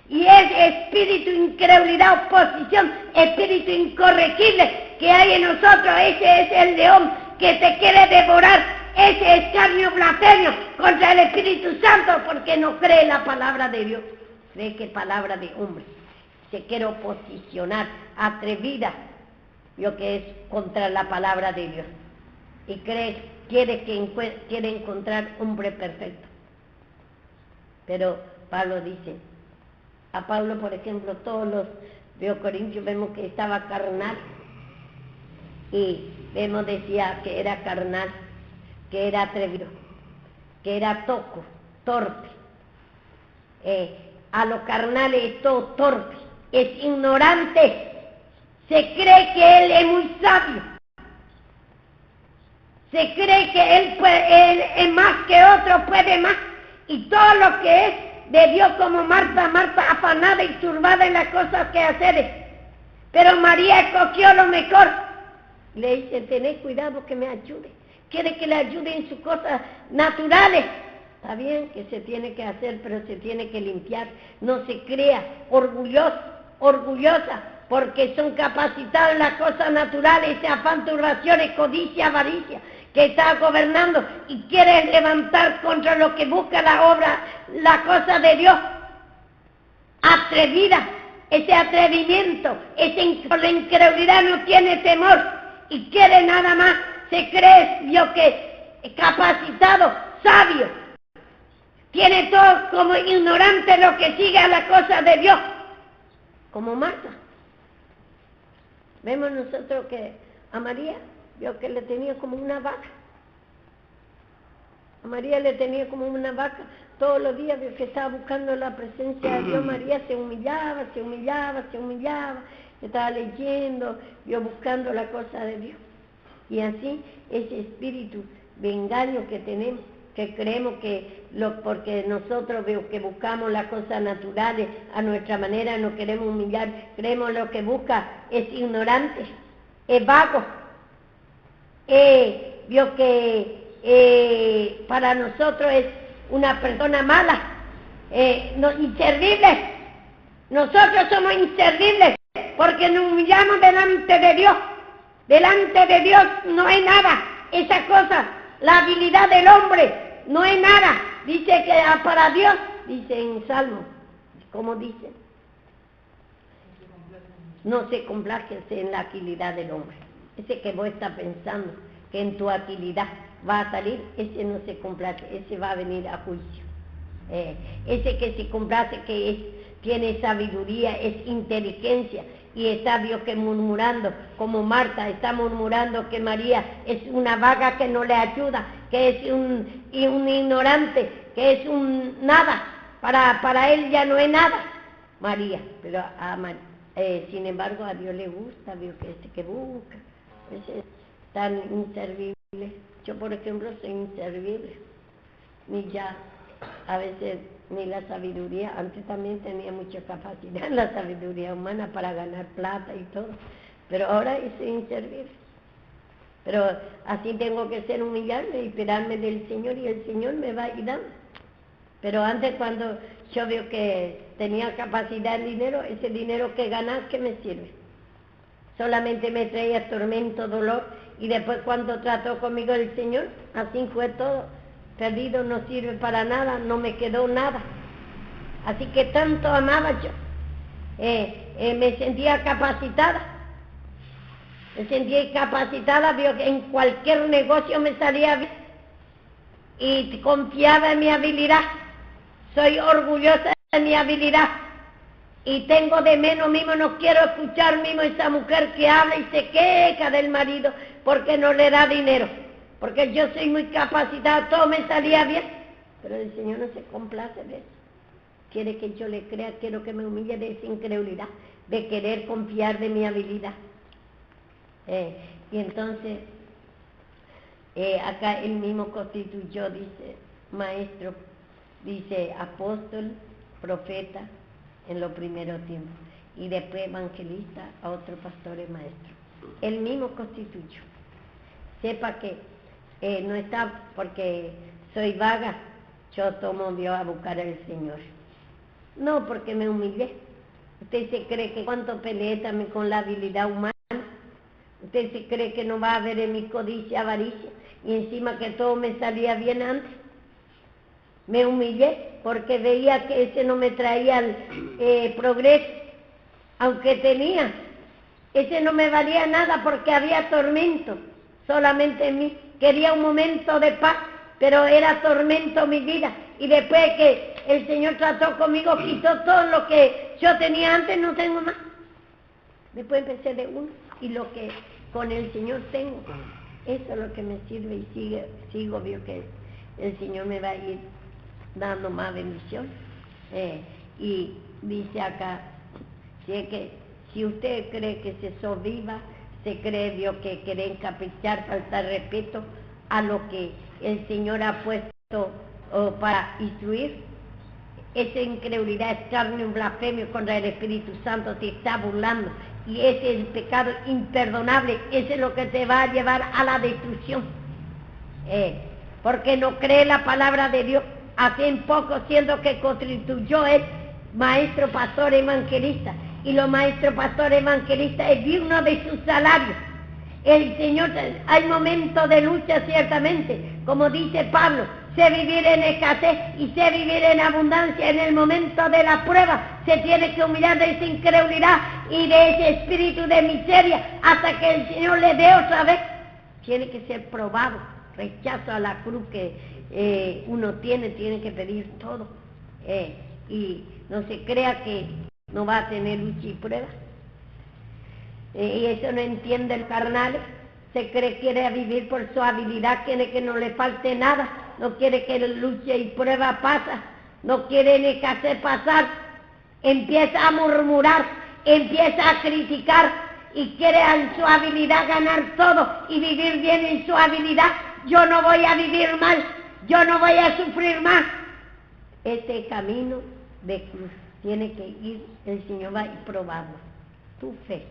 Y es espíritu, incredulidad, oposición, espíritu incorregible que hay en nosotros. Ese es el león que te quiere devorar, ese escarnio blasfemio contra el Espíritu Santo, porque no cree la palabra de Dios, cree que es palabra de hombre. Se quiere oposicionar, atrevida, lo que es contra la palabra de Dios, y quiere encontrar hombre perfecto. Pero Pablo dice, a Pablo, por ejemplo, todos los de Corintios vemos que estaba carnal, y vemos, decía que era carnal, que era atrevido, que era torpe. A los carnales es todo torpe, es ignorante, se cree que él es muy sabio, se cree que él es más que otro, puede más, y todo lo que es de Dios, como Marta, afanada y turbada en las cosas que hacer. Pero María escogió lo mejor. Le dice, tened cuidado que me ayude. Quiere que le ayude en sus cosas naturales. Está bien que se tiene que hacer, pero se tiene que limpiar. No se crea orgullosa, porque son capacitados en las cosas naturales, ese afán, turbaciones, codicia, avaricia. que está gobernando y quiere levantar contra lo que busca la obra, la cosa de Dios. Atrevida, ese atrevimiento, por la incredulidad no tiene temor y quiere nada más, se cree Dios que capacitado, sabio, tiene todo como ignorante lo que sigue a la cosa de Dios, como Marta. Vemos nosotros que a María, vio que le tenía como una vaca. A María le tenía como una vaca. Todos los días vio que estaba buscando la presencia de Dios. María se humillaba, estaba leyendo, vio buscando la cosa de Dios. Y así ese espíritu de engaño que tenemos, que creemos que porque nosotros veo que buscamos las cosas naturales a nuestra manera, no queremos humillar, creemos lo que busca es ignorante, es vago, vio que para nosotros es una persona mala, inservible. Nosotros somos inservibles porque nos humillamos delante de Dios. Delante de Dios no hay nada, esa cosa, la habilidad del hombre no es nada. Dice que para Dios, dice en Salmo, como dice, no se complace en la agilidad del hombre. Ese que vos estás pensando que en tu agilidad va a salir, ese no se complace, ese va a venir a juicio. Ese que se complace, tiene sabiduría, es inteligencia, y está Dios que murmurando, como Marta está murmurando que María es una vaga que no le ayuda, que es un ignorante, que es un nada, para él ya no es nada, María, pero sin embargo a Dios le gusta, Dios que busca, es tan inservible. Yo por ejemplo soy inservible, ni ya a veces ni la sabiduría, antes también tenía mucha capacidad en la sabiduría humana para ganar plata y todo, pero ahora es inservible. Pero así tengo que ser humillarme y esperarme del Señor, y el Señor me va a ir dando. Pero antes, cuando yo veo que tenía capacidad en dinero, ese dinero que ganaba, ¿qué me sirve? Solamente me traía tormento, dolor, y después cuando trató conmigo el Señor, así fue todo. Perdido, no sirve para nada, no me quedó nada. Así que tanto amaba yo. Me sentía capacitada. Vio que en cualquier negocio me salía bien. Y confiaba en mi habilidad. Soy orgullosa de mi habilidad. Y tengo de menos mismo, no quiero escuchar mismo esa mujer que habla y se queja del marido porque no le da dinero. Porque yo soy muy capacitada, todo me salía bien. Pero el Señor no se complace de eso. Quiere que yo le crea, quiero que me humille de esa incredulidad, de querer confiar de mi habilidad. Y entonces, acá él mismo constituyó, dice, maestro, dice apóstol, profeta, en los primeros tiempos. Y después evangelista, a otro pastor y maestro. Él mismo constituyó. Sepa que no está porque soy vaga, yo tomo Dios a buscar al Señor. No, porque me humillé. Usted se cree que cuánto peleé también con la habilidad humana. Usted se cree que no va a haber en mi codicia, avaricia, y encima que todo me salía bien antes. Me humillé porque veía que ese no me traía el progreso, aunque tenía. Ese no me valía nada porque había tormento solamente en mí. Quería un momento de paz, pero era tormento mi vida. Y después que el Señor trató conmigo, quitó todo lo que yo tenía antes, no tengo más. Después empecé de uno, y lo que con el Señor tengo, eso es lo que me sirve, y sigo, veo que el Señor me va a ir dando más bendición. Y dice acá, si usted cree que se soviva, se cree Dios que quiere encaprichar, faltar respeto a lo que el Señor ha puesto para instruir, esa incredulidad es carne, un blasfemio contra el Espíritu Santo, te está burlando, y ese es el pecado imperdonable, ese es lo que te va a llevar a la destrucción, porque no cree la palabra de Dios. Hace en poco, siendo que constituyó él maestro, pastor, evangelista, y los maestros, pastores, evangelistas es digno de su salario. El Señor, hay momentos de lucha ciertamente, como dice Pablo, sé vivir en escasez y sé vivir en abundancia. En el momento de la prueba se tiene que humillar de esa incredulidad y de ese espíritu de miseria hasta que el Señor le dé otra vez. Tiene que ser probado. Rechazo a la cruz que uno tiene que pedir todo. Y no se crea que no va a tener lucha y prueba. Y eso no entiende el carnal. Se quiere vivir por su habilidad, quiere que no le falte nada, no quiere que lucha y prueba pasa, no quiere ni que hacer pasar, empieza a murmurar, empieza a criticar y quiere en su habilidad ganar todo y vivir bien en su habilidad. Yo no voy a vivir mal, yo no voy a sufrir más. Este camino de cruz tiene que ir, el Señor va a probarlo, tu fe.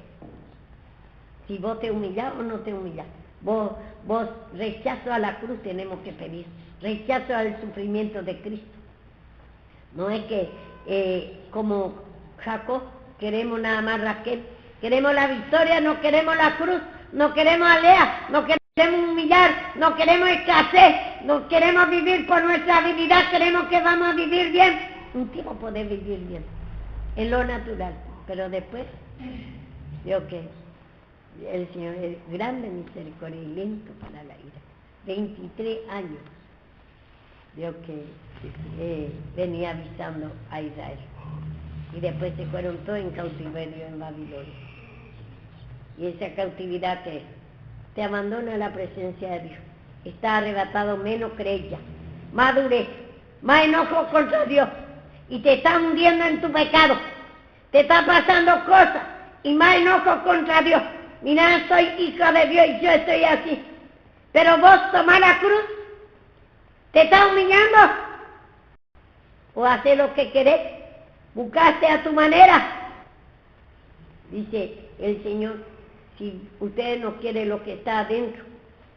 Si vos te humillás o no te humillás. Vos rechazo a la cruz tenemos que pedir. Rechazo al sufrimiento de Cristo. No es que como Jacob queremos nada más Raquel. Queremos la victoria, no queremos la cruz. No queremos a Lea, no queremos humillar, no queremos escasez. No queremos vivir por nuestra habilidad, queremos que vamos a vivir bien. Un tiempo poder vivir bien. En lo natural. Pero después, yo que el Señor es grande misericordia y lento para la ira. 23 años Dios que venía avisando a Israel. Y después se fueron todos en cautiverio en Babilonia. Y esa cautividad que te abandona la presencia de Dios. Está arrebatado menos creencia, más dureza, más enojo contra Dios. Y te está hundiendo en tu pecado. Te está pasando cosas y más enojo contra Dios. Mira, soy hijo de Dios y yo estoy así. Pero vos tomás la cruz, te está humillando. O haces lo que querés, buscaste a tu manera. Dice el Señor, si usted no quiere lo que está adentro,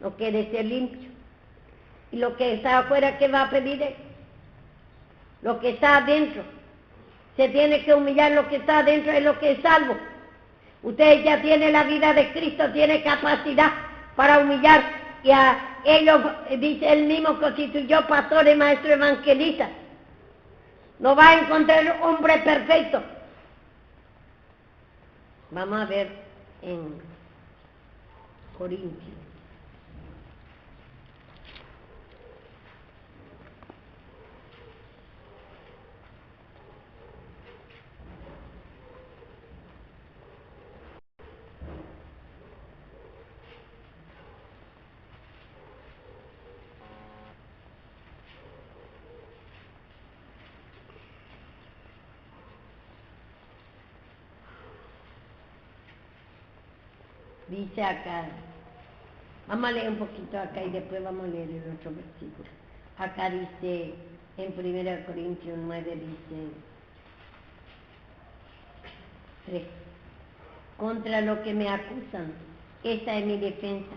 no quiere ser limpio. Y lo que está afuera, ¿qué va a pedir él? Lo que está adentro. Se tiene que humillar, lo que está adentro es lo que es salvo. Usted ya tiene la vida de Cristo, tiene capacidad para humillar. Y a ellos, dice él mismo, constituyó pastores, maestros, evangelistas. No va a encontrar hombre perfecto. Vamos a ver en Corintios. Dice acá, vamos a leer un poquito acá y después vamos a leer el otro versículo. Acá dice, en 1 Corintios 9 dice 3, contra lo que me acusan, esta es mi defensa.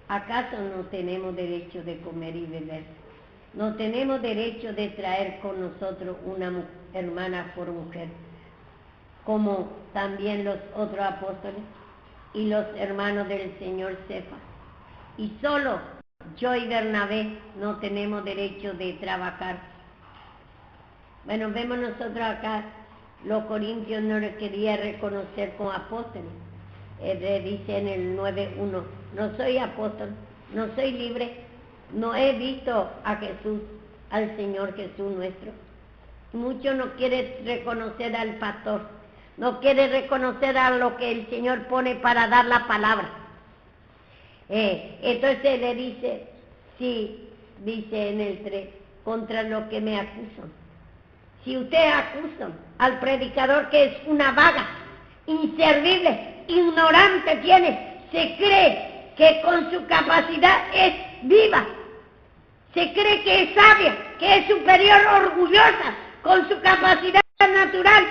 ¿Acaso no tenemos derecho de comer y beber? ¿No tenemos derecho de traer con nosotros una hermana por mujer, como también los otros apóstoles y los hermanos del Señor Cefas? Y solo yo y Bernabé no tenemos derecho de trabajar. Bueno, vemos nosotros acá, los corintios no le querían reconocer como apóstoles. Dice en el 9:1, no soy apóstol, no soy libre, no he visto a Jesús, al Señor Jesús nuestro. Muchos no quieren reconocer al pastor, no quiere reconocer a lo que el Señor pone para dar la palabra. Entonces le dice, sí, dice en el 3, contra lo que me acusan. Si ustedes acusan al predicador que es una vaga, inservible, ignorante se cree que con su capacidad es viva, se cree que es sabia, que es superior, orgullosa, con su capacidad natural.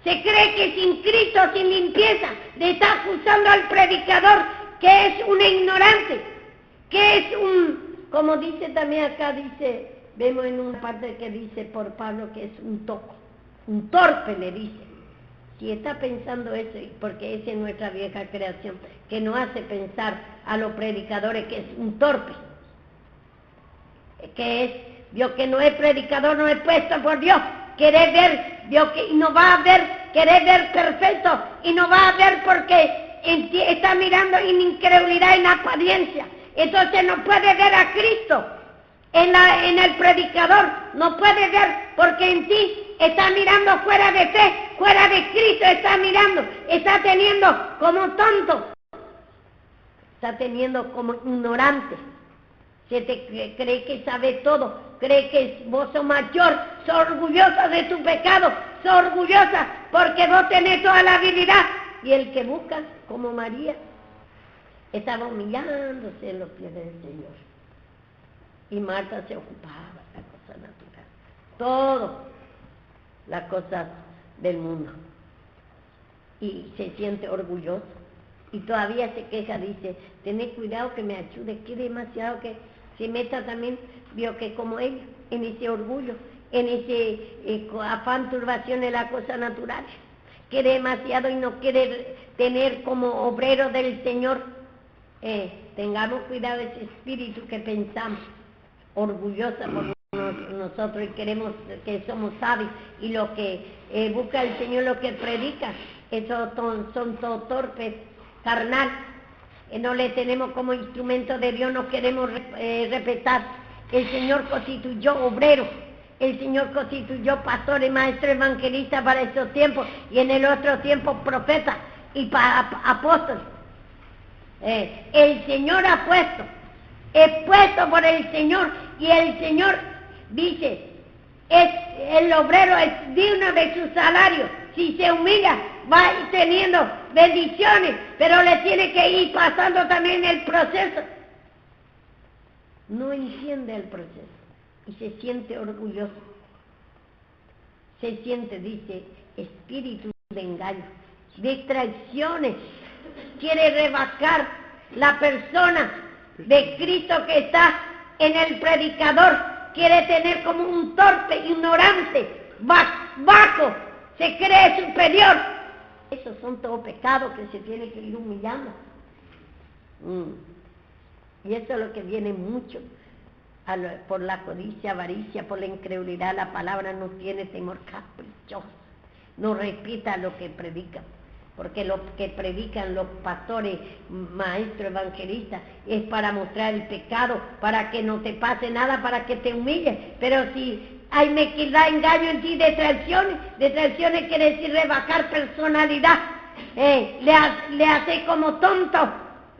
Se cree que sin Cristo, sin limpieza, le está acusando al predicador que es un ignorante, que es como dice también acá, dice, vemos en una parte que dice por Pablo que es un toco, un torpe le dice. Si está pensando eso, porque esa es nuestra vieja creación, que nos hace pensar a los predicadores que es un torpe, que es, Dios que no es predicador, no es puesto por Dios, quiere ver, Dios que no va a ver, quiere ver perfecto, y no va a ver porque está mirando en incredulidad, en apariencia, entonces no puede ver a Cristo. En el predicador no puede ver porque en ti está mirando fuera de fe, fuera de Cristo está mirando, está teniendo como tonto, está teniendo como ignorante, se te cree que sabe todo, cree que vos sos mayor, sos orgullosa de tu pecado, sos orgullosa porque vos tenés toda la habilidad, y el que busca como María estaba humillándose en los pies del Señor. Y Marta se ocupaba de las cosas naturales, todo, las cosas del mundo. Y se siente orgulloso. Y todavía se queja, dice, tened cuidado que me ayude, que demasiado que se meta también, vio que como ella, en ese orgullo, en ese afán, turbación de las cosas naturales, que demasiado y no quiere tener como obrero del Señor. Tengamos cuidado de ese espíritu que pensamos orgullosa por nosotros y queremos que somos sabios y lo que busca el Señor, lo que predica, esos son todos torpes, carnal, no le tenemos como instrumento de Dios, no queremos respetar. El Señor constituyó obrero, el Señor constituyó pastor y maestro evangelista para estos tiempos y en el otro tiempo profeta y apóstol. El Señor ha puesto, es puesto por el Señor, y el Señor dice, el obrero es digno de su salario, si se humilla va a ir teniendo bendiciones, pero le tiene que ir pasando también el proceso. No entiende el proceso y se siente orgulloso, se siente, dice, espíritu de engaño, distracciones, quiere rebajar la persona de Cristo que está en el predicador, quiere tener como un torpe, ignorante, bajo, se cree superior. Esos son todos pecados que se tiene que ir humillando. Y eso es lo que viene mucho por la codicia, avaricia, por la incredulidad. La palabra no tiene temor caprichoso, no respeta lo que predican. Porque lo que predican los pastores, maestros, evangelistas, es para mostrar el pecado, para que no te pase nada, para que te humilles. Pero si hay mezquindad, engaño en ti, detracciones quiere decir rebajar personalidad. Le hace como tonto,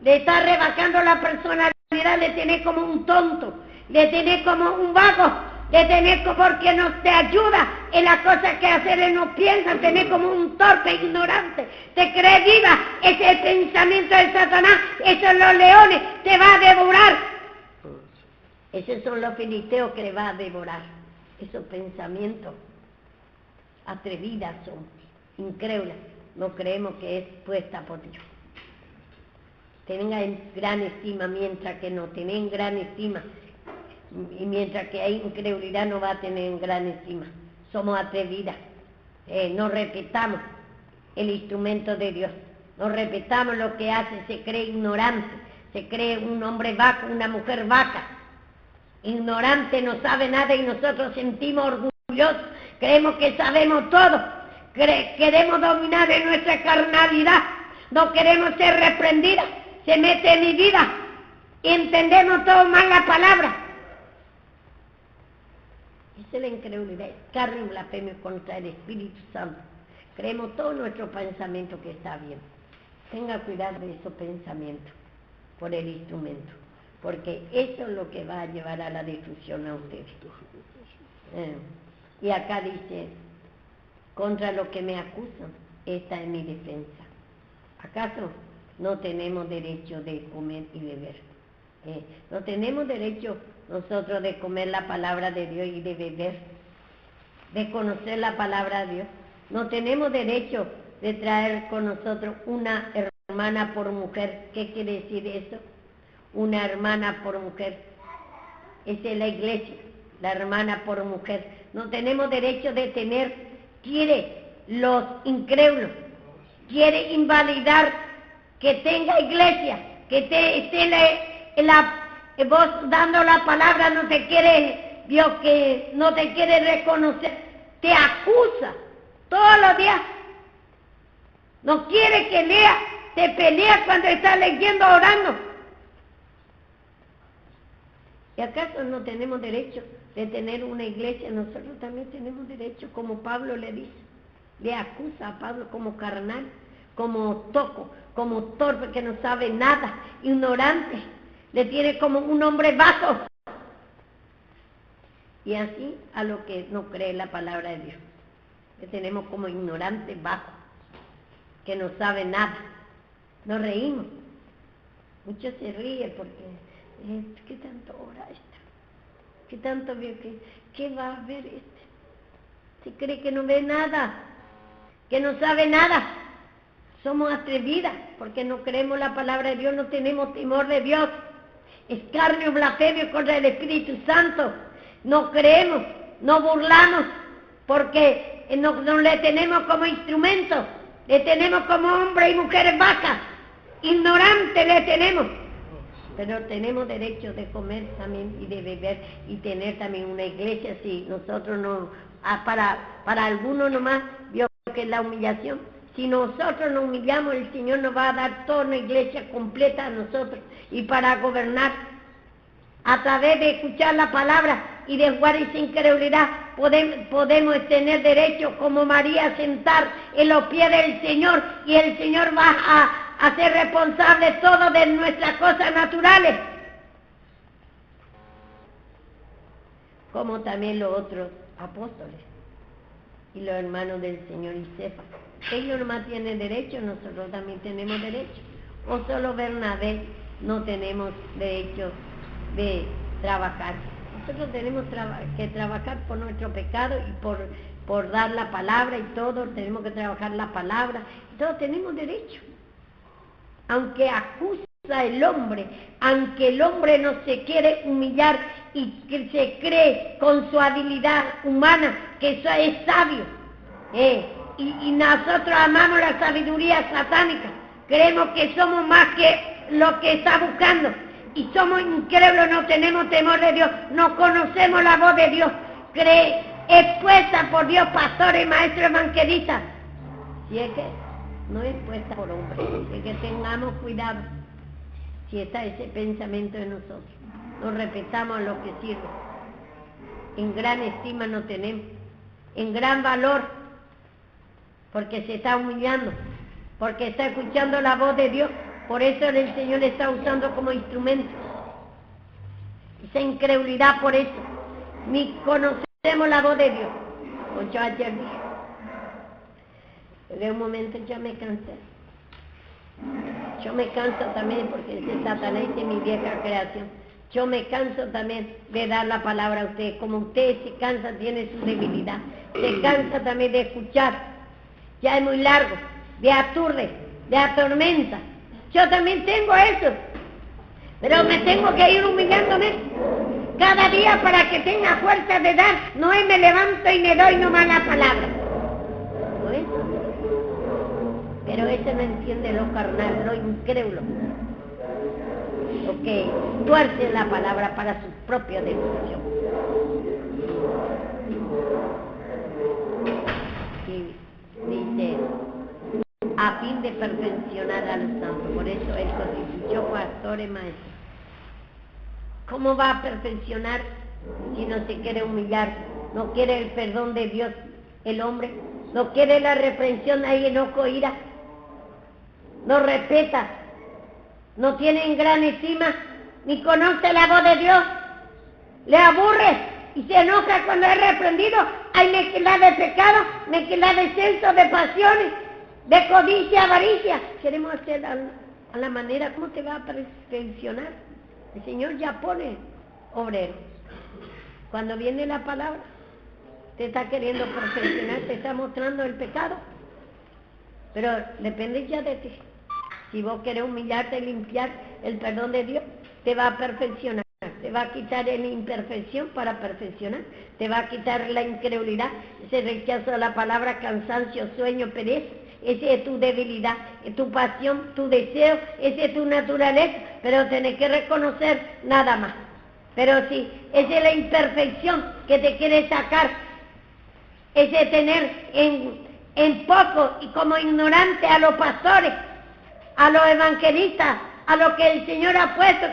le está rebajando la personalidad, le tiene como un tonto, le tiene como un vago. De tener porque no te ayuda en las cosas que hacer, él no piensa, tener como un torpe ignorante, te cree viva, ese es el pensamiento de Satanás, esos son los leones, te va a devorar. Esos son los filisteos que le va a devorar, esos pensamientos atrevidas son, incrédulas, no creemos que es puesta por Dios. Tenga en gran estima, mientras que no tienen gran estima. Y mientras que hay incredulidad no va a tener gran estima. Somos atrevidas, no respetamos el instrumento de Dios, no respetamos lo que hace, se cree ignorante, se cree un hombre vaca, una mujer vaca, ignorante, no sabe nada y nosotros sentimos orgullosos, creemos que sabemos todo, queremos dominar en nuestra carnalidad, no queremos ser reprendidas, se mete en mi vida y entendemos todo mal la palabra. Esa es la incredulidad, carne y blasfemia contra el Espíritu Santo. Creemos todo nuestro pensamiento que está bien. Tenga cuidado de esos pensamientos por el instrumento, porque eso es lo que va a llevar a la destrucción a ustedes. Y acá dice, contra lo que me acusan, esta es mi defensa. ¿Acaso no tenemos derecho de comer y beber? No tenemos derecho nosotros de comer la palabra de Dios y de beber, de conocer la palabra de Dios. No tenemos derecho de traer con nosotros una hermana por mujer. ¿Qué quiere decir eso? Una hermana por mujer. Esa es la iglesia, la hermana por mujer. No tenemos derecho de tener, quiere los incrédulos. Quiere invalidar que tenga iglesia, que vos dando la palabra no te quiere, Dios que no te quiere reconocer, te acusa todos los días. No quiere que lea, te pelea cuando estás leyendo, orando. ¿Y acaso no tenemos derecho de tener una iglesia? Nosotros también tenemos derecho, como Pablo le dice. Le acusa a Pablo como carnal, como toco, como torpe, que no sabe nada, ignorante. Le tiene como un hombre bajo. Y así a lo que no cree la palabra de Dios. Le tenemos como ignorante bajo, que no sabe nada. Nos reímos. Muchos se ríen porque... ¿qué tanto ora esta? ¿Qué tanto ve? ¿Qué va a ver este? Se cree que no ve nada, que no sabe nada. Somos atrevidas porque no creemos la palabra de Dios, no tenemos temor de Dios. Escarnio, blasfemio contra el Espíritu Santo. No creemos, no burlamos, porque no le tenemos como instrumento, le tenemos como hombres y mujeres vacas, ignorantes le tenemos. Pero tenemos derecho de comer también y de beber y tener también una iglesia. Si nosotros no, para algunos nomás vio que es la humillación. Si nosotros nos humillamos, el Señor nos va a dar toda una iglesia completa a nosotros. Y para gobernar, a través de escuchar la palabra y de jugar esa incredulidad, podemos tener derecho como María a sentar en los pies del Señor, y el Señor va a ser responsable todo de nuestras cosas naturales, como también los otros apóstoles y los hermanos del Señor y Cefa. Ellos nomás tienen derecho, nosotros también tenemos derecho. O solo Bernabé no tenemos derecho de trabajar. Nosotros tenemos que trabajar por nuestro pecado y por dar la palabra y todo, tenemos que trabajar la palabra, todos tenemos derecho. Aunque acusa el hombre, aunque el hombre no se quiere humillar y que se cree con su habilidad humana que eso es sabio, y nosotros amamos la sabiduría satánica, creemos que somos más que lo que está buscando, y somos incrédulos, no tenemos temor de Dios, no conocemos la voz de Dios, expuesta por Dios, pastores, maestros, evangelistas, si es que no es puesta por hombres, es que tengamos cuidado si está ese pensamiento en nosotros. Nos respetamos a lo que sirve, en gran estima nos tenemos, en gran valor, porque se está humillando, porque está escuchando la voz de Dios, por eso el Señor le está usando como instrumento. Esa incredulidad, por eso, ni conocemos la voz de Dios. Como yo ayer dije, de un momento yo me cansé. Yo me canso también porque ese Satanás es mi vieja creación. Yo me canso también de dar la palabra a ustedes. Como ustedes se cansan, tienen su debilidad. Se cansa también de escuchar. Ya es muy largo, de aturde, de atormenta. Yo también tengo eso. Pero me tengo que ir humillándome cada día para que tenga fuerza de dar. No es me levanto y me doy nomás la palabra. ¿No es? Pero ese no entiende lo carnal, lo incrédulo. Lo que tuerce la palabra para su propia destrucción. Y dice, a fin de perfeccionar a los santos. Por eso él constituyó pastores maestros. ¿Cómo va a perfeccionar si no se quiere humillar? No quiere el perdón de Dios el hombre, no quiere la reprensión, hay enojo, ira, no respeta, no tiene en gran estima, ni conoce la voz de Dios, le aburre y se enoja cuando es reprendido. Hay mezcla de pecado, mezcla de censo, de pasiones, de codicia, avaricia. Queremos hacer a la manera, ¿cómo te va a perfeccionar? El Señor ya pone obrero. Cuando viene la palabra, te está queriendo perfeccionar, te está mostrando el pecado. Pero depende ya de ti. Si vos querés humillarte, limpiar el perdón de Dios, te va a perfeccionar. te va a quitar la imperfección para perfeccionar, te va a quitar la incredulidad, ese rechazo a la palabra, cansancio, sueño, pereza. Esa es tu debilidad, es tu pasión, tu deseo, esa es tu naturaleza, pero tenés que reconocer nada más. Pero sí, esa es la imperfección que te quiere sacar, ese tener en poco y como ignorante a los pastores, a los evangelistas, a lo que el Señor ha puesto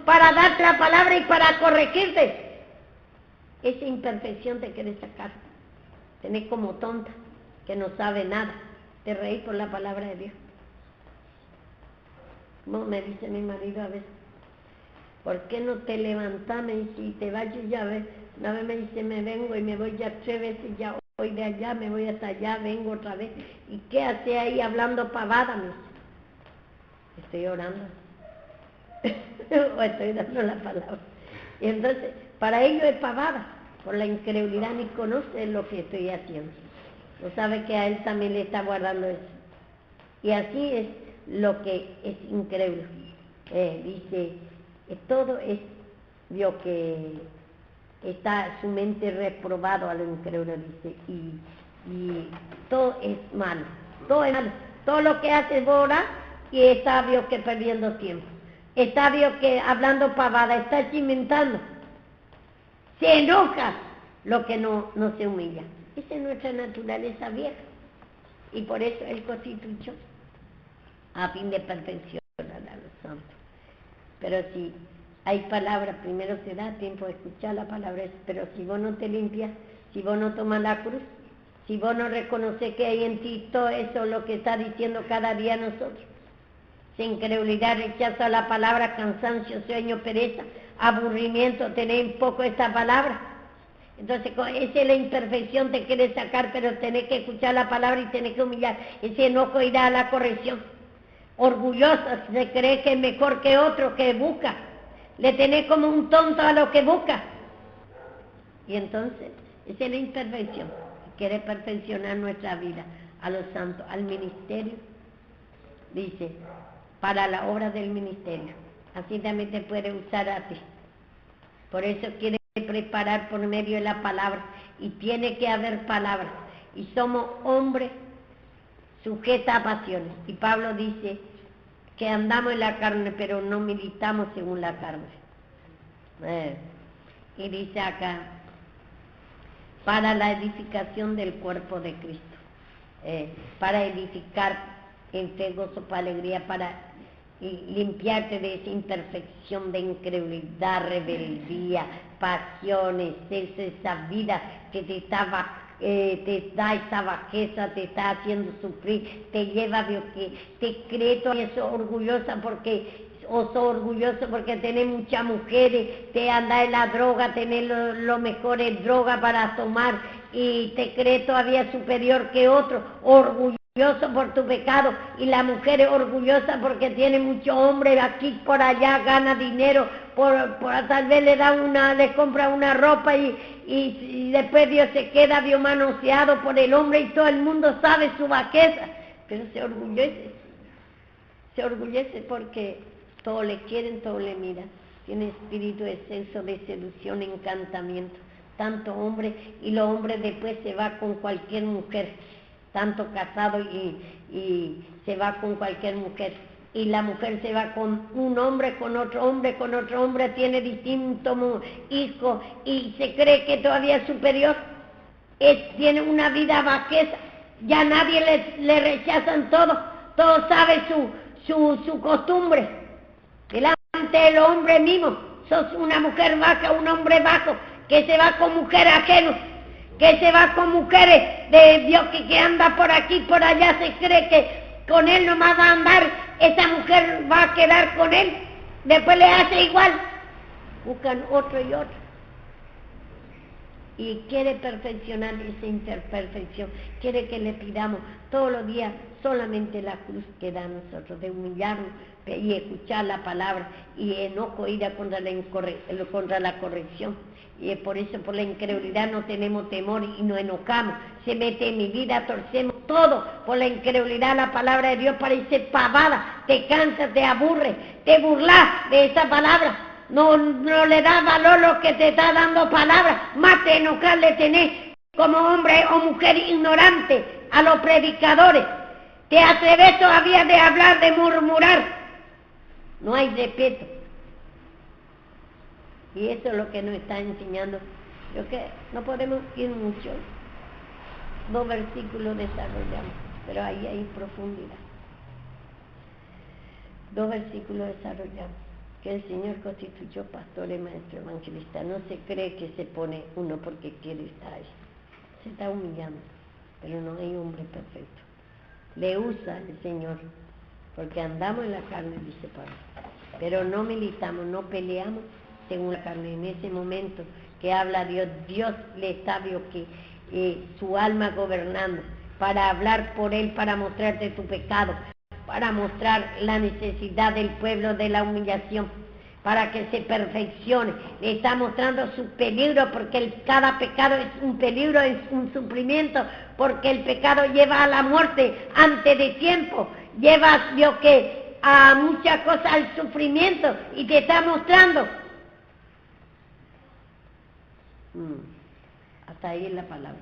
para darte la palabra y para corregirte. Esa imperfección te quiere sacar, tenés como tonta, que no sabe nada. Te reí por la palabra de Dios. Como me dice mi marido a veces, ¿por qué no te levantas? Me dice, y te vas ya a ver. Una vez me dice, me vengo y me voy ya 3 veces, ya voy de allá, me voy hasta allá, vengo otra vez. ¿Y qué hace ahí hablando pavada? Me dice, estoy orando. O estoy dando la palabra. Y entonces, para ellos es pavada, por la incredulidad, ni conoce lo que estoy haciendo. No sabe que a él también le está guardando eso. Y así es lo que es increíble. Dice, todo es lo que está su mente reprobado a lo increíble, dice, y todo es malo, todo es malo. Todo lo que hace Bora y está vio que perdiendo tiempo. Está vio que hablando pavada, está inventando. Se enoja lo que no se humilla. Esa es nuestra naturaleza vieja. Y por eso Él constituyó a fin de perfeccionar a los santos. Pero si hay palabras, primero se da tiempo de escuchar la palabra, pero si vos no te limpias, si vos no tomas la cruz, si vos no reconoces que hay en ti todo eso, lo que está diciendo cada día nosotros, sin incredulidad, rechazo a la palabra, cansancio, sueño, pereza, aburrimiento, tener un poco esta palabra. Entonces, esa es la imperfección, te quiere sacar, pero tenés que escuchar la palabra y tenés que humillar. Ese enojo irá a la corrección. Orgullosa, se cree que es mejor que otro, que busca. Le tenés como un tonto a lo que busca. Y entonces, esa es la imperfección. Quiere perfeccionar nuestra vida, a los santos, al ministerio. Dice, para la obra del ministerio. Así también te puede usar a ti. Por eso quiere preparar por medio de la palabra, y tiene que haber palabra, y somos hombres sujetos a pasiones, y Pablo dice que andamos en la carne, pero no militamos según la carne. Y dice acá, para la edificación del cuerpo de Cristo, para edificar en fe, gozo, para alegría, para limpiarte de esa imperfección de incredulidad, rebeldía, pasiones, esa vida que te da esa bajeza, te está haciendo sufrir, te lleva a que te crees orgullosa porque orgulloso porque tenés muchas mujeres, te anda en la droga, tenés lo mejor en droga para tomar y te crees todavía superior que otro, orgulloso por tu pecado, y la mujer es orgullosa porque tiene muchos hombres aquí por allá, gana dinero, por tal vez le compra una ropa y después Dios se queda manoseado por el hombre y todo el mundo sabe su bajeza, pero se orgullece porque todo le quieren, todo le miran, tiene espíritu de sexo, de seducción, encantamiento, tanto hombre, y los hombres después se va con cualquier mujer, tanto casado y se va con cualquier mujer, y la mujer se va con un hombre, con otro hombre, tiene distintos hijos y se cree que todavía es superior, tiene una vida bajeza, ya nadie le rechazan todo sabe su costumbre, delante del hombre mismo, sos una mujer baja, un hombre bajo, que se va con mujeres ajenas, que se va con mujeres de Dios que anda por aquí, por allá, se cree que con él nomás va a andar, esa mujer va a quedar con él, después le hace igual, buscan otro y otro. Y quiere perfeccionar esa imperfección, quiere que le pidamos todos los días solamente la cruz que da a nosotros, de humillarnos y escuchar la palabra, y enojo ir contra la corrección. Y es por eso, por la incredulidad no tenemos temor y nos enojamos, se mete en mi vida, torcemos todo, por la incredulidad la palabra de Dios parece pavada, te cansa, te aburre, te burlas de esa palabra, no le da valor lo que te está dando palabras, más te enojar le tenés como hombre o mujer ignorante a los predicadores. Te atreves todavía de hablar, de murmurar. No hay respeto. Y eso es lo que nos está enseñando. Yo que no podemos ir mucho. 2 versículos desarrollamos, pero ahí hay profundidad. 2 versículos desarrollamos. Que el Señor constituyó pastores, maestro, evangelista. No se cree que se pone uno porque quiere estar ahí. Se está humillando, pero no hay hombre perfecto. Le usa el Señor, porque andamos en la carne, dice Pablo. Pero no militamos, no peleamos según la carne. En ese momento que habla Dios, Dios le está su alma gobernando, para hablar por él, para mostrarte tu pecado, para mostrar la necesidad del pueblo de la humillación, para que se perfeccione. Le está mostrando su peligro, porque cada pecado es un peligro, es un sufrimiento, porque el pecado lleva a la muerte antes de tiempo, lleva a muchas cosas al sufrimiento, y te está mostrando. Hasta ahí es la palabra.